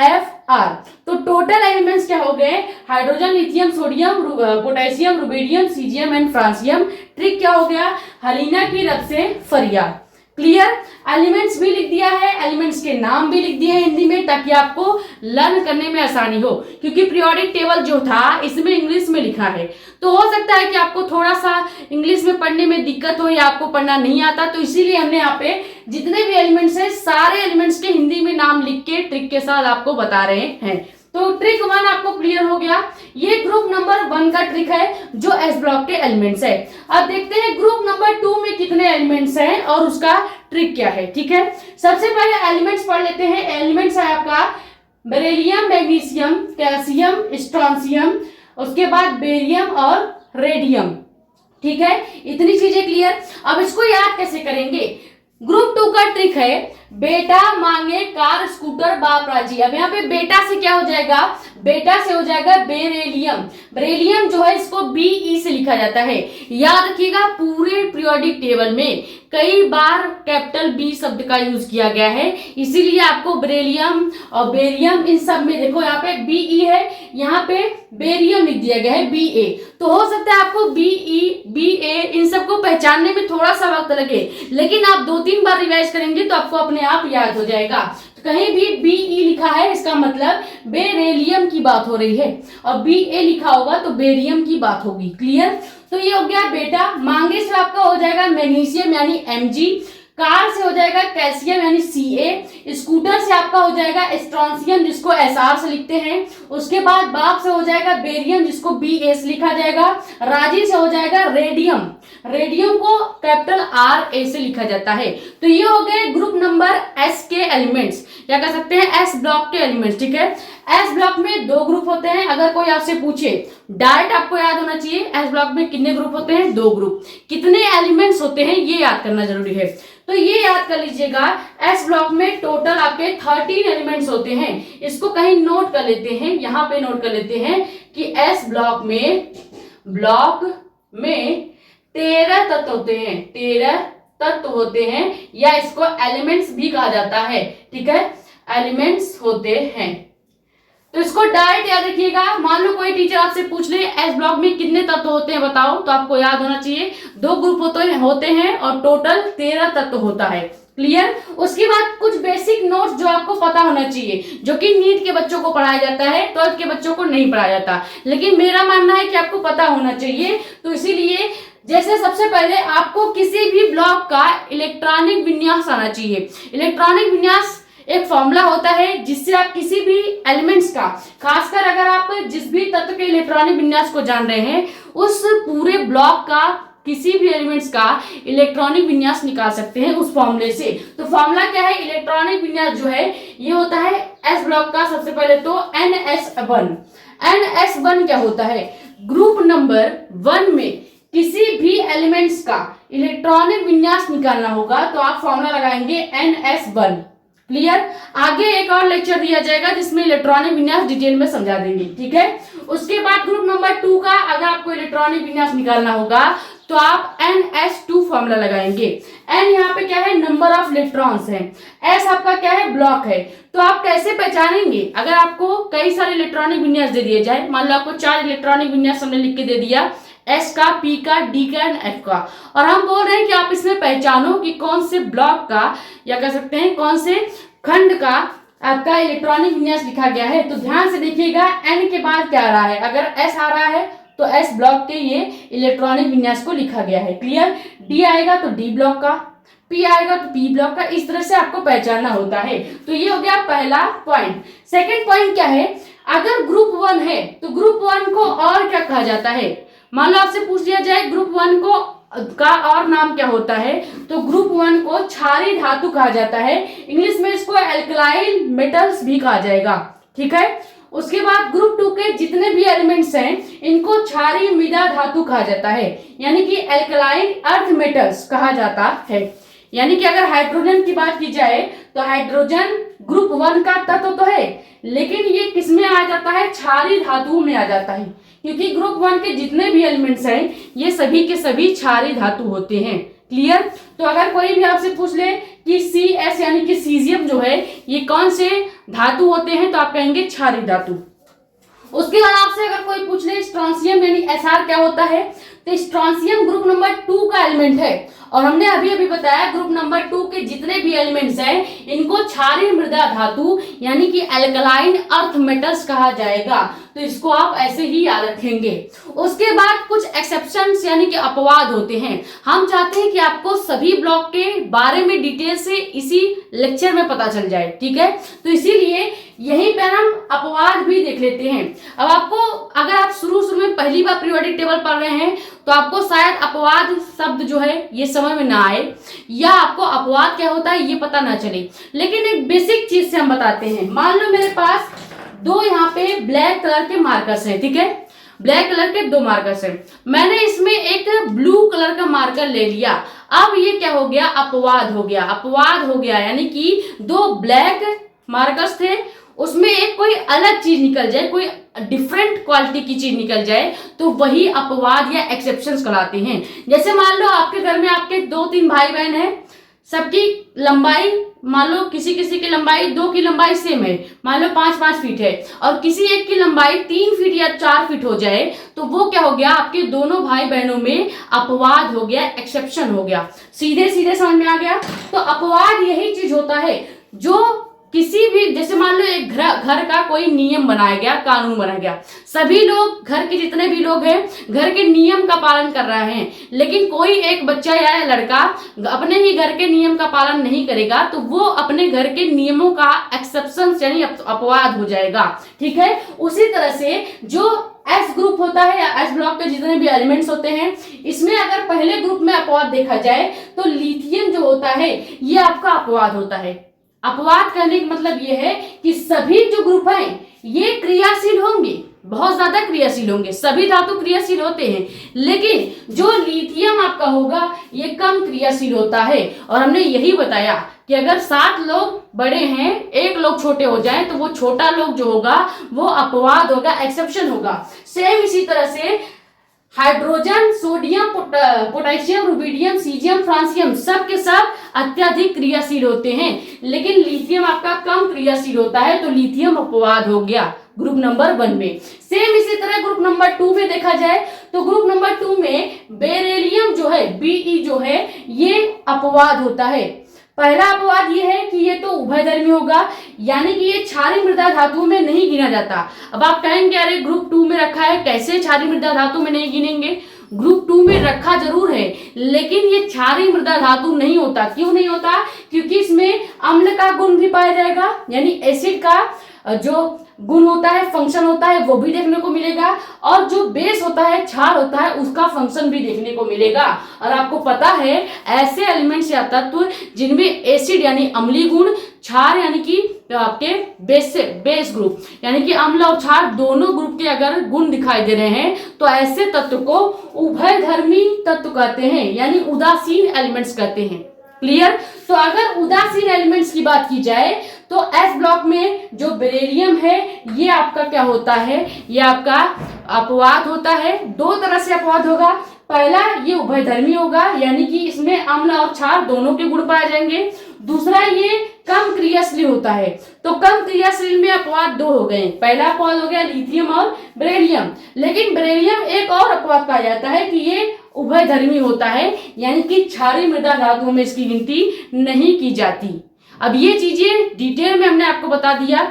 एफ R। तो टोटल एलिमेंट्स क्या हो गए? Hydrogen, lithium, sodium, potassium, rubidium, caesium and francium. Trick क्या हो गया? हलीना की रब से फरियाद। क्लियर? एलिमेंट्स भी लिख दिया है, एलिमेंट्स के नाम भी लिख दिए हैं हिंदी में, ताकि आपको लर्न करने में आसानी हो, क्योंकि पीरियोडिक टेबल जो था इसमें इंग्लिश में लिखा है। तो हो सकता है कि आपको थोड़ा सा इंग्लिश में पढ़ने में दिक्कत हो या आपको पढ़ना नहीं आता, तो इसीलिए हमने यहाँ पे जितने भी एलिमेंट्स हैं सारे एलिमेंट्स के हिंदी में नाम लिख के ट्रिक के साथ आपको बता रहे हैं। तो ट्रिक 1 आपको क्लियर हो गया। ये ग्रुप नंबर 1 का ट्रिक है जो एस ब्लॉक के एलिमेंट्स है। अब देखते हैं ग्रुप नंबर 2 में कितने एलिमेंट्स हैं और उसका ट्रिक क्या है। ठीक है, सबसे पहले एलिमेंट्स पढ़ लेते हैं। एलिमेंट्स है आपका बेरिलियम, मैग्नीशियम, कैल्शियम, स्ट्रोंशियम, उसके बाद बेरियम और रेडियम। ठीक है, इतनी चीजें क्लियर। अब इसको याद कैसे करेंगे? ग्रुप 2 का ट्रिक है बेटा मांगे कार, स्कूटर, बाप राजी। अब यहाँ पे बेटा से क्या हो जाएगा? बेटा से हो जाएगा बेरिलियम। बेरिलियम जो है इसको BE से लिखा जाता है। याद रखिएगा, पूरे पीरियोडिक टेबल में कई बार कैपिटल B शब्द का यूज किया गया है, इसीलिए आपको बेरिलियम और बेरियम इन सब में देखो यहाँ पे BE है, यहाँ पे बेरियम लिख दिया गया है BA। तो हो सकता है आपको BE, BA इन सबको पहचानने में थोड़ा सा वक्त लगे, लेकिन आप 2-3 बार रिवाइज करेंगे तो आपको अपने आप याद हो जाएगा। तो कहीं भी BE लिखा है इसका मतलब बेरिलियम की बात हो रही है, और BA लिखा होगा तो बेरियम की बात होगी। क्लियर? तो ये हो गया बेटा। मांगे से आपका हो जाएगा मैग्नीशियम यानी Mg, कार से हो जाएगा कैल्शियम यानी Ca, स्कूटर से आपका हो जाएगा स्ट्रोंशियम जिसको Sr से लिखते हैं, उसके बाद बाप से हो जाएगा बेरियम जिसको Ba से लिखा जाएगा, राजी से हो जाएगा रेडियम, रेडियम को कैपिटल Ra से लिखा जाता है। तो ये हो गए ग्रुप नंबर S के एलिमेंट्स, क्या कह सकते हैं S ब्लॉक के एलिमेंट्स। ठीक है, S ब्लॉक में 2 ग्रुप होते हैं। अगर कोई आपसे पूछे, डायरेक्ट आपको याद होना चाहिए S ब्लॉक में कितने ग्रुप होते हैं? 2 ग्रुप। कितने एलिमेंट्स होते हैं ये याद करना जरूरी है। तो ये याद कर लीजिएगा, S ब्लॉक में टोटल आपके 13 एलिमेंट्स होते हैं। इसको कहीं नोट कर लेते हैं, यहाँ पे नोट कर लेते हैं कि S ब्लॉक में 13 तत्व होते हैं, 13 तत्व होते हैं, या इसको एलिमेंट्स भी कहा जाता है। ठीक है, एलिमेंट्स होते हैं। तो इसको डायरेक्ट याद रखिएगा। मान लो कोई टीचर आपसे पूछ ले एस ब्लॉक में कितने तत्व होते हैं बताओ, तो आपको याद होना चाहिए 2 ग्रुप होते हैं और टोटल 13 तत्व होता है। क्लियर? उसके बाद कुछ बेसिक नोट्स जो आपको पता होना चाहिए, जो कि नीट के बच्चों को पढ़ाया जाता है, 12th के बच्चों को नहीं पढ़ाया जाता, लेकिन मेरा मानना है कि आपको पता होना चाहिए। तो इसीलिए जैसे सबसे पहले आपको किसी भी ब्लॉक का इलेक्ट्रॉनिक विन्यास आना चाहिए। इलेक्ट्रॉनिक विन्यास एक फॉर्मूला होता है जिससे आप किसी भी एलिमेंट्स का, खासकर अगर आप जिस भी तत्व के इलेक्ट्रॉनिक विन्यास को जान रहे हैं, उस पूरे ब्लॉक का किसी भी एलिमेंट्स का इलेक्ट्रॉनिक विन्यास निकाल सकते हैं उस फॉर्मूले से। तो फॉर्मूला क्या है? इलेक्ट्रॉनिक विन्यास जो है ये होता है एस ब्लॉक का सबसे पहले तो NS1। NS1 क्या होता है? ग्रुप नंबर 1 में किसी भी एलिमेंट्स का इलेक्ट्रॉनिक विन्यास निकालना होगा तो आप फॉर्मूला लगाएंगे NS1। क्लियर? आगे एक और लेक्चर दिया जाएगा जिसमें इलेक्ट्रॉनिक विन्यास डिटेल में समझा देंगे। ठीक है, उसके बाद ग्रुप नंबर 2 का अगर आपको इलेक्ट्रॉनिक विन्यास निकालना होगा तो आप NS2 फॉर्मूला लगाएंगे। N यहाँ पे क्या है? नंबर ऑफ इलेक्ट्रॉन्स है, S आपका क्या है? ब्लॉक है। तो आप कैसे पहचानेंगे? अगर आपको कई सारे इलेक्ट्रॉनिक विन्यास दे दिए जाए, मान लो आपको 4 इलेक्ट्रॉनिक विन्यास हमने लिख के दे दिया, S का, P का, D का एंड F का, और हम बोल रहे हैं कि आप इसमें पहचानो कि कौन से ब्लॉक का, या कह सकते हैं कौन से खंड का आपका इलेक्ट्रॉनिक विन्यास लिखा गया है। तो ध्यान से देखिएगा N के बाद क्या आ रहा है। अगर S आ रहा है तो S ब्लॉक के ये इलेक्ट्रॉनिक विन्यास को लिखा गया है। क्लियर? D आएगा तो D ब्लॉक का, P आएगा तो P ब्लॉक का, इस तरह से आपको पहचानना होता है। तो ये हो गया पहला पॉइंट। सेकेंड पॉइंट क्या है? अगर ग्रुप 1 है तो ग्रुप 1 को और क्या कहा जाता है? मान लो आपसे पूछ लिया जाए ग्रुप 1 को का और नाम क्या होता है, तो ग्रुप 1 को क्षारीय धातु कहा जाता है। इंग्लिश में इसको एल्कलाइल मेटल्स भी कहा जाएगा। ठीक है, उसके बाद ग्रुप 2 के जितने भी एलिमेंट्स हैं इनको क्षारीय मृदा धातु कहा जाता है, यानी कि एल्कलाइन अर्थ मेटल्स कहा जाता है। यानी कि अगर हाइड्रोजन की बात की जाए तो हाइड्रोजन ग्रुप 1 का तत्व तो है, लेकिन ये किसमें आ जाता है? क्षारीय धातुओं में आ जाता है, क्योंकि ग्रुप 1 के जितने भी एलिमेंट्स हैं ये सभी के सभी क्षारीय धातु होते हैं। क्लियर? तो अगर कोई भी आपसे पूछ ले कि CS यानी कि सीजियम जो है ये कौन से धातु होते हैं तो आप कहेंगे क्षारीय धातु। उसके बाद आपसे अगर कोई पूछ ले स्ट्रोंशियम यानी Sr क्या होता है, तो स्ट्रोंशियम ग्रुप नंबर 2 का एलिमेंट है और हमने अभी बताया ग्रुप नंबर 2 के जितने भी एलिमेंट्स हैं इनको क्षारीय मृदा धातु यानी कि एल्कलाइन अर्थ मेटल्स कहा जाएगा। तो इसको आप ऐसे ही याद रखेंगे। उसके बाद कुछ एक्सेप्शंस यानी कि अपवाद होते हैं। हम चाहते हैं कि आपको सभी ब्लॉक के बारे में डिटेल से इसी लेक्चर में पता चल जाए, ठीक है। तो इसीलिए यहीं पर हम अपवाद भी देख लेते हैं। अब आपको अगर आप शुरू में पहली बार पीरियोडिक टेबल पढ़ रहे हैं तो आपको शायद अपवाद शब्द जो है ये समझ में ना आए या आपको अपवाद क्या होता है ये पता ना चले, लेकिन एक बेसिक चीज से हम बताते हैं। मान लो मेरे पास दो यहाँ पे ब्लैक कलर के मार्कर्स हैं, ठीक है, ब्लैक कलर के दो मार्कर्स हैं। मैंने इसमें एक ब्लू कलर का मार्कर ले लिया। अब ये क्या हो गया, अपवाद हो गया। अपवाद हो गया यानी कि दो ब्लैक मार्कर्स थे उसमें एक कोई अलग चीज निकल जाए, कोई डिफरेंट क्वालिटी की चीज निकल जाए तो वही अपवाद या एक्सेप्शंस कहलाते हैं। जैसे मान लो आपके घर में आपके 2-3 भाई बहन हैं, सबकी लंबाई मान लो किसी किसी की लंबाई 2 की लंबाई सेम है, मान लो 5-5 फीट है और किसी एक की लंबाई 3 फीट या 4 फीट हो जाए तो वो क्या हो गया, आपके दोनों भाई बहनों में अपवाद हो गया, एक्सेप्शन हो गया। सीधे सीधे समझ में आ गया। तो अपवाद यही चीज होता है जो किसी भी, जैसे मान लो एक घर का कोई नियम बनाया गया, कानून बनाया गया, सभी लोग घर के जितने भी लोग हैं घर के नियम का पालन कर रहे हैं, लेकिन कोई एक बच्चा या लड़का अपने ही घर के नियम का पालन नहीं करेगा तो वो अपने घर के नियमों का एक्सेप्शन यानी अपवाद हो जाएगा, ठीक है। उसी तरह से जो एस ग्रुप होता है या एस ब्लॉक के जितने भी एलिमेंट्स होते हैं इसमें अगर पहले ग्रुप में अपवाद देखा जाए तो लिथियम जो होता है ये आपका अपवाद होता है। अपवाद कहने का मतलब यह है कि सभी जो ग्रुप हैं ये क्रियाशील होंगे, बहुत ज्यादा क्रियाशील होंगे, सभी धातु क्रियाशील होते हैं, लेकिन जो लिथियम आपका होगा ये कम क्रियाशील होता है। और हमने यही बताया कि अगर 7 लोग बड़े हैं 1 लोग छोटे हो जाए तो वो छोटा लोग जो होगा वो अपवाद होगा, एक्सेप्शन होगा। सेम इसी तरह से hydrogen, sodium, potassium, rubidium, caesium, francium सब के सब अत्यधिक क्रियाशील होते हैं, लेकिन लिथियम आपका कम क्रियाशील होता है तो लिथियम अपवाद हो गया ग्रुप नंबर 1 में। सेम इसी तरह ग्रुप नंबर 2 में देखा जाए तो ग्रुप नंबर 2 में बेरिलियम जो है Be जो है ये अपवाद होता है। पहला अपवाद ये है कि ये तो उभयधर्मी होगा यानी कि ये क्षारीय मृदा धातुओं में नहीं गिना जाता। अब आप कहेंगे अरे ग्रुप 2 में रखा है कैसे क्षारीय मृदा धातु में नहीं गिनेंगे, ग्रुप 2 में रखा जरूर है लेकिन ये क्षारीय मृदा धातु नहीं होता। क्यों नहीं होता, क्योंकि इसमें अम्ल का गुण भी पाया जाएगा यानी एसिड का जो गुण होता है, फंक्शन होता है वो भी देखने को मिलेगा और जो बेस होता है, क्षार होता है उसका फंक्शन भी देखने को मिलेगा। और आपको पता है ऐसे एलिमेंट्स या तत्व जिनमें एसिड यानी अम्लीय गुण, क्षार यानी कि आपके बेस ग्रुप यानी कि अम्ल और क्षार दोनों ग्रुप के अगर गुण दिखाई दे रहे हैं तो ऐसे तत्व को उभयधर्मी तत्व कहते हैं यानी उदासीन एलिमेंट्स कहते हैं। क्लियर। तो अगर उदासीन एलिमेंट्स की बात की जाए तो एस ब्लॉक में जो बेरिलियम है ये आपका क्या होता है, ये आपका अपवाद होता है। 2 तरह से अपवाद होगा। पहला ये उभयधर्मी होगा यानी कि इसमें अम्ल और क्षार दोनों के गुण पाए जाएंगे। दूसरा ये कम क्रियाशील होता है। तो कम क्रियाशील में अपवाद 2 हो गए। पहला अपवाद हो गया लिथियम और बेरिलियम, लेकिन बेरिलियम एक और अपवाद पाया जाता है कि ये उभयधर्मी होता है यानी कि क्षारीय मृदा धातुओं में इसकी गिनती नहीं की जाती। अब ये चीजें डिटेल में हमने आपको बता दिया।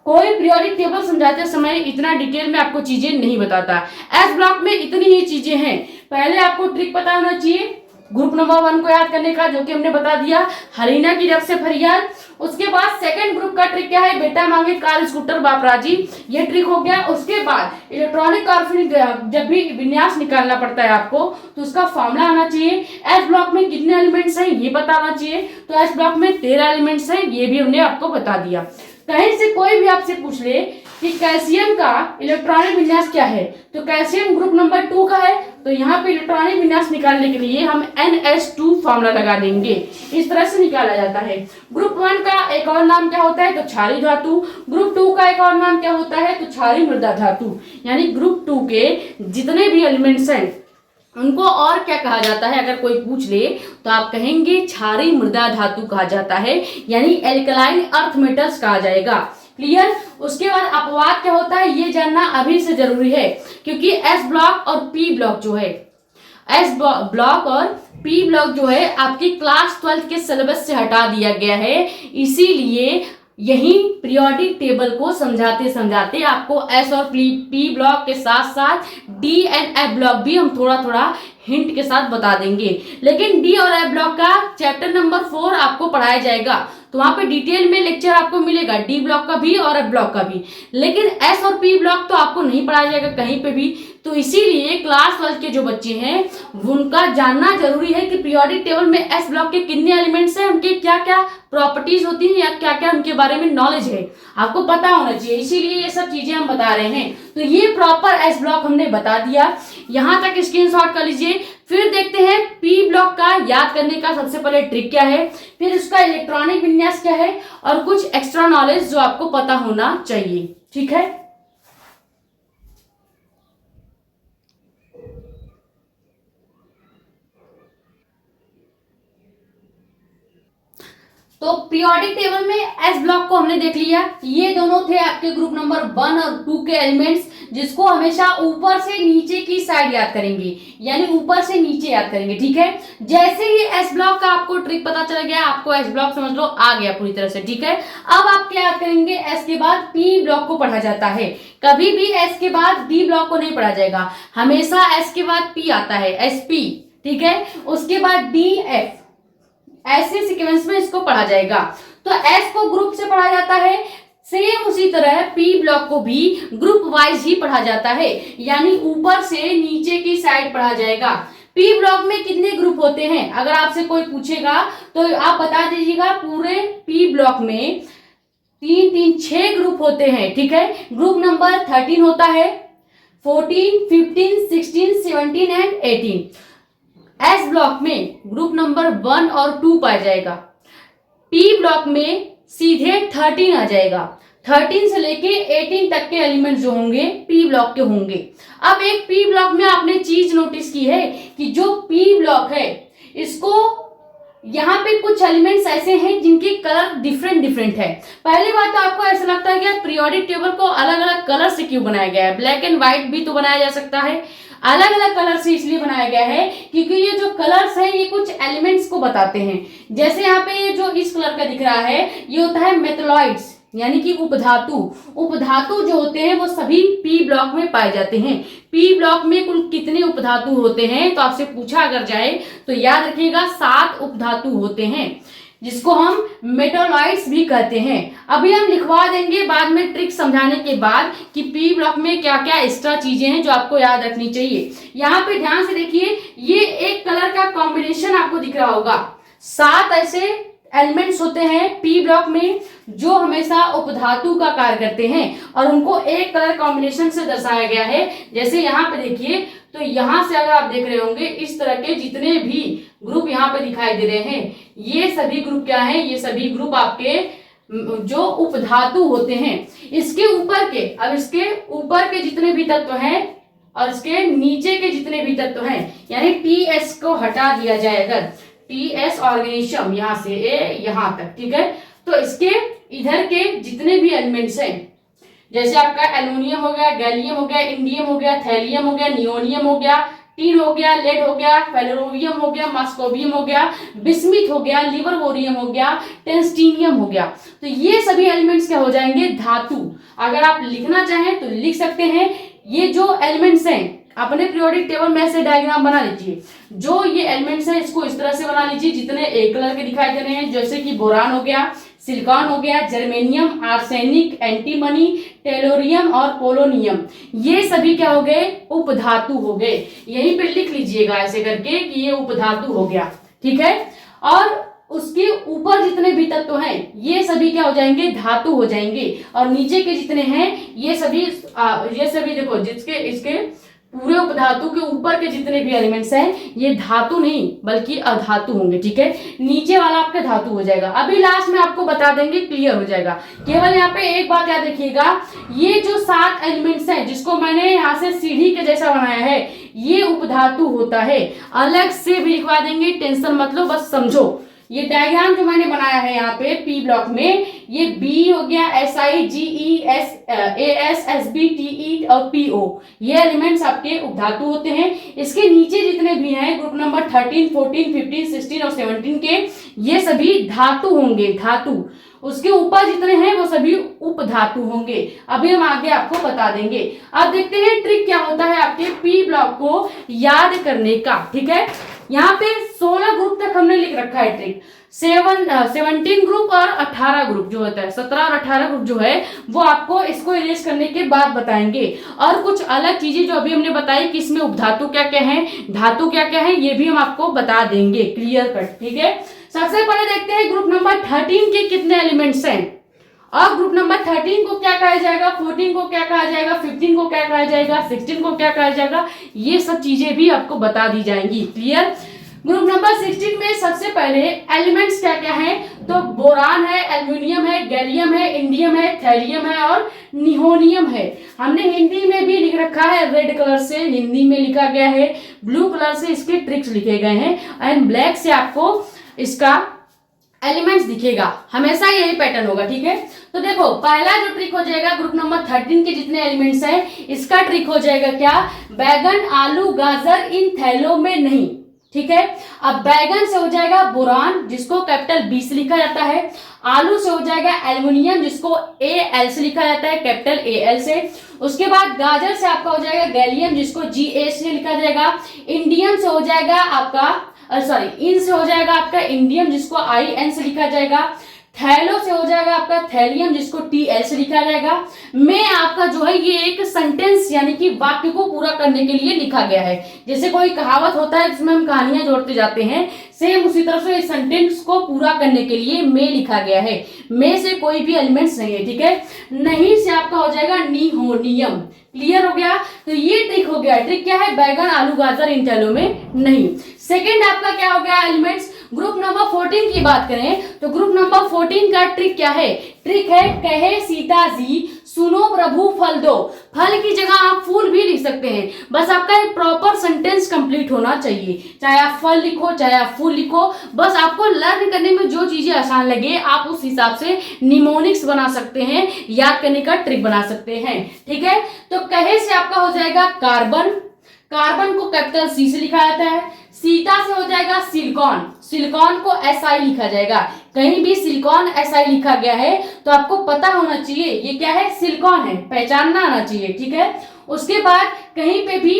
कोई पीरियोडिक टेबल समझाते समय इतना डिटेल में आपको चीजें नहीं बताता। एस ब्लॉक में इतनी ही चीजें हैं। पहले आपको ट्रिक पता होना चाहिए ग्रुप नंबर 1 को याद करने का, जो कि हमने बता दिया, हरीना की रफ से फरियाद। उसके बाद सेकंड ग्रुप का ट्रिक क्या है, बेटा मांगे कार स्कूटर बापराजी, ये ट्रिक हो गया। उसके बाद इलेक्ट्रॉनिक कार्बनिक जब भी विन्यास निकालना पड़ता है आपको तो उसका फॉर्मूला आना चाहिए। एस ब्लॉक में कितने एलिमेंट्स हैं ये बताना चाहिए। तो एस ब्लॉक में 13 एलिमेंट्स हैं, ये भी हमने आपको बता दिया। कहीं से कोई भी आपसे पूछ ले कि कैल्शियम का इलेक्ट्रॉनिक विन्यास क्या है तो कैल्शियम ग्रुप नंबर 2 का है, तो यहाँ पे इलेक्ट्रॉनिक विन्यास निकालने के लिए हम NH2 फॉर्मूला लगा देंगे। इस तरह से निकाला जाता है। ग्रुप 1 का एक और नाम क्या होता है तो क्षारीय धातु। ग्रुप 2 का एक और नाम क्या होता है तो क्षारीय मृदा धातु। यानी ग्रुप 2 के जितने भी एलिमेंट्स हैं उनको और क्या कहा जाता है, अगर कोई पूछ ले तो आप कहेंगे क्षारीय मृदा धातु कहा जाता है यानी एल्कलाइन अर्थ मेटल्स कहा जाएगा। क्लियर। उसके बाद अपवाद क्या होता है ये जानना अभी से जरूरी है, क्योंकि एस ब्लॉक और पी ब्लॉक जो है, एस ब्लॉक और पी ब्लॉक जो है आपकी क्लास 12 के सिलेबस से हटा दिया गया है। इसीलिए यही पीरियोडिक टेबल को समझाते समझाते आपको एस और पी ब्लॉक के साथ साथ डी एंड एफ ब्लॉक भी हम थोड़ा थोड़ा हिंट के साथ बता देंगे। लेकिन डी और एफ ब्लॉक का चैप्टर नंबर 4 आपको पढ़ाया जाएगा, तो वहां पे डिटेल में लेक्चर आपको मिलेगा, डी ब्लॉक का भी और एफ ब्लॉक का भी। लेकिन एस और पी ब्लॉक तो आपको नहीं पढ़ाया जाएगा कहीं पे भी। तो इसीलिए क्लास 12 के जो बच्चे हैं उनका जानना जरूरी है कि पीरियोडिक टेबल में एस ब्लॉक के कितने एलिमेंट्स हैं, उनके क्या क्या प्रॉपर्टीज होती हैं, या क्या क्या उनके बारे में नॉलेज है, आपको पता होना चाहिए। इसीलिए ये सब चीजें हम बता रहे हैं। तो ये प्रॉपर एस ब्लॉक हमने बता दिया, यहां तक स्क्रीनशॉट कर लीजिए। फिर देखते हैं पी ब्लॉक का याद करने का सबसे पहले ट्रिक क्या है, फिर उसका इलेक्ट्रॉनिक विन्यास क्या है, और कुछ एक्स्ट्रा नॉलेज जो आपको पता होना चाहिए। ठीक है, तो पीरियोडिक टेबल में एस ब्लॉक को हमने देख लिया। ये दोनों थे आपके ग्रुप नंबर 1 और 2 के एलिमेंट्स, जिसको हमेशा ऊपर से नीचे की साइड याद करेंगे, यानी ऊपर से नीचे याद करेंगे। ठीक है, जैसे ही एस ब्लॉक का आपको ट्रिक पता चल गया, आपको एस ब्लॉक समझ लो आ गया पूरी तरह से। ठीक है, अब आप क्या याद करेंगे, एस के बाद पी ब्लॉक को पढ़ा जाता है। कभी भी एस के बाद डी ब्लॉक को नहीं पढ़ा जाएगा, हमेशा एस के बाद पी आता है, एस पी। ठीक है, उसके बाद डी एफ, ऐसे सीक्वेंस में इसको पढ़ा जाएगा। तो एस को ग्रुप से पढ़ा जाता है, सेम उसी तरह पी ब्लॉक को भी ग्रुप वाइज ही पढ़ा जाता है, यानी ऊपर से नीचे की साइड पढ़ा जाएगा। पी ब्लॉक में कितने ग्रुप होते हैं, अगर आपसे कोई पूछेगा तो आप बता दीजिएगा, पूरे पी ब्लॉक में 6 ग्रुप होते हैं। ठीक है, ग्रुप नंबर 13 होता है, 14, 15, 16, 17 एंड 18। एस ब्लॉक में ग्रुप नंबर 1 और 2 पाया जाएगा। पी ब्लॉक में सीधे 13 आ जाएगा, 13 से लेके 18 तक के एलिमेंट जो होंगे पी ब्लॉक के होंगे। अब एक पी ब्लॉक में आपने चीज नोटिस की है कि जो पी ब्लॉक है इसको यहाँ पे कुछ एलिमेंट्स ऐसे हैं जिनके कलर डिफरेंट है। पहली बात तो आपको ऐसा लगता है कि पीरियोडिक टेबल को अलग अलग कलर से क्यों बनाया गया है, ब्लैक एंड व्हाइट भी तो बनाया जा सकता है। अलग अलग कलर से इसलिए बनाया गया है क्योंकि ये जो कलर्स है ये कुछ एलिमेंट्स को बताते हैं। जैसे यहाँ पे ये जो इस कलर का दिख रहा है ये होता है मेटलॉइड्स, यानी कि उपधातु। उपधातु जो होते हैं वो सभी पी ब्लॉक में पाए जाते हैं। पी ब्लॉक में कुल कितने उपधातु होते हैं, तो आपसे पूछा अगर जाए तो याद रखिएगा 7 उपधातु होते हैं, जिसको हम मेटलॉइड्स भी कहते हैं। अभी हम लिखवा देंगे बाद में ट्रिक समझाने के बाद कि पी ब्लॉक में क्या क्या एक्स्ट्रा चीजें हैं जो आपको याद रखनी चाहिए। यहाँ पे ध्यान से देखिए, ये एक कलर का कॉम्बिनेशन आपको दिख रहा होगा। 7 ऐसे एलिमेंट्स होते हैं पी ब्लॉक में जो हमेशा उपधातु का कार्य करते हैं और उनको एक कलर कॉम्बिनेशन से दर्शाया गया है। जैसे यहाँ पे देखिए, तो यहाँ से अगर आप देख रहे होंगे इस तरह के जितने भी ग्रुप यहाँ पे दिखाई दे रहे हैं, ये सभी ग्रुप क्या हैं, ये सभी ग्रुप आपके जो उपधातु होते हैं। इसके ऊपर के, अब इसके ऊपर के जितने भी तत्व हैं और इसके नीचे के जितने भी तत्व हैं, यानी टी एस को हटा दिया जाए, अगर टी एस ऑर्गेनिज्म यहाँ से यहाँ तक, ठीक है, तो इसके इधर के जितने भी एलिमेंट्स हैं, जैसे आपका एल्युमिनियम हो गया, गैलियम हो गया, इंडियम हो गया, थैलियम हो गया, नियोनियम हो गया, टीन हो गया, लेड हो गया, फेलोरोवियम हो गया, मस्कोबियम हो गया, बिस्मिथ हो गया, लिवरवोरियम हो गया, टेंस्टीनियम हो गया। तो ये सभी एलिमेंट्स क्या हो जाएंगे, धातु। अगर आप लिखना चाहें तो लिख सकते हैं। ये जो एलिमेंट्स हैं अपने पीरियोडिक टेबल में से डायग्राम बना लीजिए। जो ये एलिमेंट्स हैं इसको इस तरह से बना लीजिए जितने एक कलर के दिखाई दे रहे हैं, जैसे कि बोरान हो गया, सिलिकॉन हो गया, जर्मेनियम, आर्सेनिक, एंटीमनी, टेलोरियम और पोलोनियम। ये सभी क्या हो गए, उपधातु हो गए। यहीं पे लिख लीजिएगा ऐसे करके कि ये उपधातु हो गया, ठीक है। और उसके ऊपर जितने भी तत्व हैं ये सभी क्या हो जाएंगे, धातु हो जाएंगे। और नीचे के जितने हैं ये सभी देखो, जिसके इसके पूरे उपधातु के ऊपर के जितने भी एलिमेंट्स हैं ये धातु नहीं बल्कि अधातु होंगे, ठीक है। नीचे वाला आपका धातु हो जाएगा। अभी लास्ट में आपको बता देंगे, क्लियर हो जाएगा। केवल यहाँ पे एक बात याद रखिएगा, ये जो 7 एलिमेंट्स हैं जिसको मैंने यहाँ से सीढ़ी के जैसा बनाया है ये उपधातु होता है। अलग से भी लिखवा देंगे, टेंशन मत लो, बस समझो ये डायग्राम जो मैंने बनाया है यहाँ पे पी ब्लॉक में, ये बी हो गया, SIGESASSBTE और PO, ये एलिमेंट्स आपके उपधातु होते हैं। इसके नीचे जितने भी हैं ग्रुप नंबर 13, 14, 15, 16 और 17 के, ये सभी धातु होंगे, धातु। उसके ऊपर जितने हैं वो सभी उपधातु होंगे। अभी हम आगे आपको बता देंगे। अब देखते हैं ट्रिक क्या होता है आपके पी ब्लॉक को याद करने का। ठीक है, यहाँ पे 16 ग्रुप तक हमने लिख रखा है ट्रिक। 17 ग्रुप और 18 ग्रुप जो होता है, 17 और 18 ग्रुप जो है वो आपको इसको इरेज करने के बाद बताएंगे। और कुछ अलग चीजें जो अभी हमने बताई कि इसमें उपधातु क्या क्या है, धातु क्या क्या है, ये भी हम आपको बता देंगे क्लियर कट। ठीक है, सबसे पहले देखते हैं ग्रुप नंबर 13 के कितने एलिमेंट्स हैं और ग्रुप नंबर 13 को क्या कहा जाएगा, 14 को क्या कहा जाएगा, 15 को क्या कहा जाएगा, 16 को क्या कहा जाएगा, ये सब चीजें भी आपको बता दी जाएंगी। क्लियर। ग्रुप नंबर 16 में सबसे पहले एलिमेंट्स क्या क्या हैं, तो बोरान है, एल्यूमिनियम है, गैलियम है, इंडियम है, थैलियम है और निहोनियम है। हमने हिंदी में भी लिख रखा है, रेड कलर से हिंदी में लिखा गया है, ब्लू कलर से इसके ट्रिक्स लिखे गए हैं एंड ब्लैक से आपको इसका एलिमेंट्स दिखेगा। हमेशा यही पैटर्न होगा। ठीक है, तो देखो पहला जो ट्रिक हो जाएगा ग्रुप नंबर 13 के जितने एलिमेंट्स हैं, इसका ट्रिक हो जाएगा क्या, बैगन, आलू, गाजर इन थैलों में नहीं। ठीक है, अब बैगन से हो जाएगा बोरान जिसको कैपिटल बी से लिखा जाता है, आलू से हो जाएगा एल्युमिनियम जिसको AL से लिखा जाता है, कैपिटल AL से। उसके बाद गाजर से आपका हो जाएगा गैलियम जिसको GA से लिखा जाएगा, इंडियम से हो जाएगा आपका इन से हो जाएगा आपका इंडियम जिसको IN से लिखा जाएगा, थैलो से हो जाएगा आपका थैलियम जिसको TL से लिखा जाएगा। में आपका जो है ये एक सेंटेंस यानी कि वाक्य को पूरा करने के लिए लिखा गया है। जैसे कोई कहावत होता है जिसमें हम कहानियां जोड़ते जाते हैं, सेम उसी तरह से इस सेंटेंस को पूरा करने के लिए में लिखा गया है। में से कोई भी एलिमेंट्स नहीं है। ठीक है, नहीं से आपका हो जाएगा निहोनियम। क्लियर हो गया, तो ये ट्रिक हो गया। ट्रिक क्या है, बैगन, आलू, गाजर इन थैलों में नहीं। सेकेंड आपका क्या हो गया एलिमेंट्स, ग्रुप नंबर 14 की बात करें तो ग्रुप नंबर 14 का ट्रिक क्या है, ट्रिक है कहे सीता जी सुनो प्रभु फल दो। फल की जगह आप फूल भी लिख सकते हैं, बस आपका एक प्रॉपर सेंटेंस कंप्लीट होना चाहिए। चाहे आप फल लिखो चाहे आप फूल लिखो, बस आपको लर्न करने में जो चीजें आसान लगे आप उस हिसाब से निमोनिक्स बना सकते हैं, याद करने का ट्रिक बना सकते हैं। ठीक है, तो कहे से आपका हो जाएगा कार्बन, कार्बन को कैपिटल C से लिखा जाता है। सीता से हो जाएगा सिलिकॉन, सिलिकॉन को SI लिखा जाएगा। कहीं भी सिलिकॉन SI लिखा गया है तो आपको पता होना चाहिए ये क्या है, सिलिकॉन है, पहचानना आना चाहिए। ठीक है, उसके बाद कहीं पे भी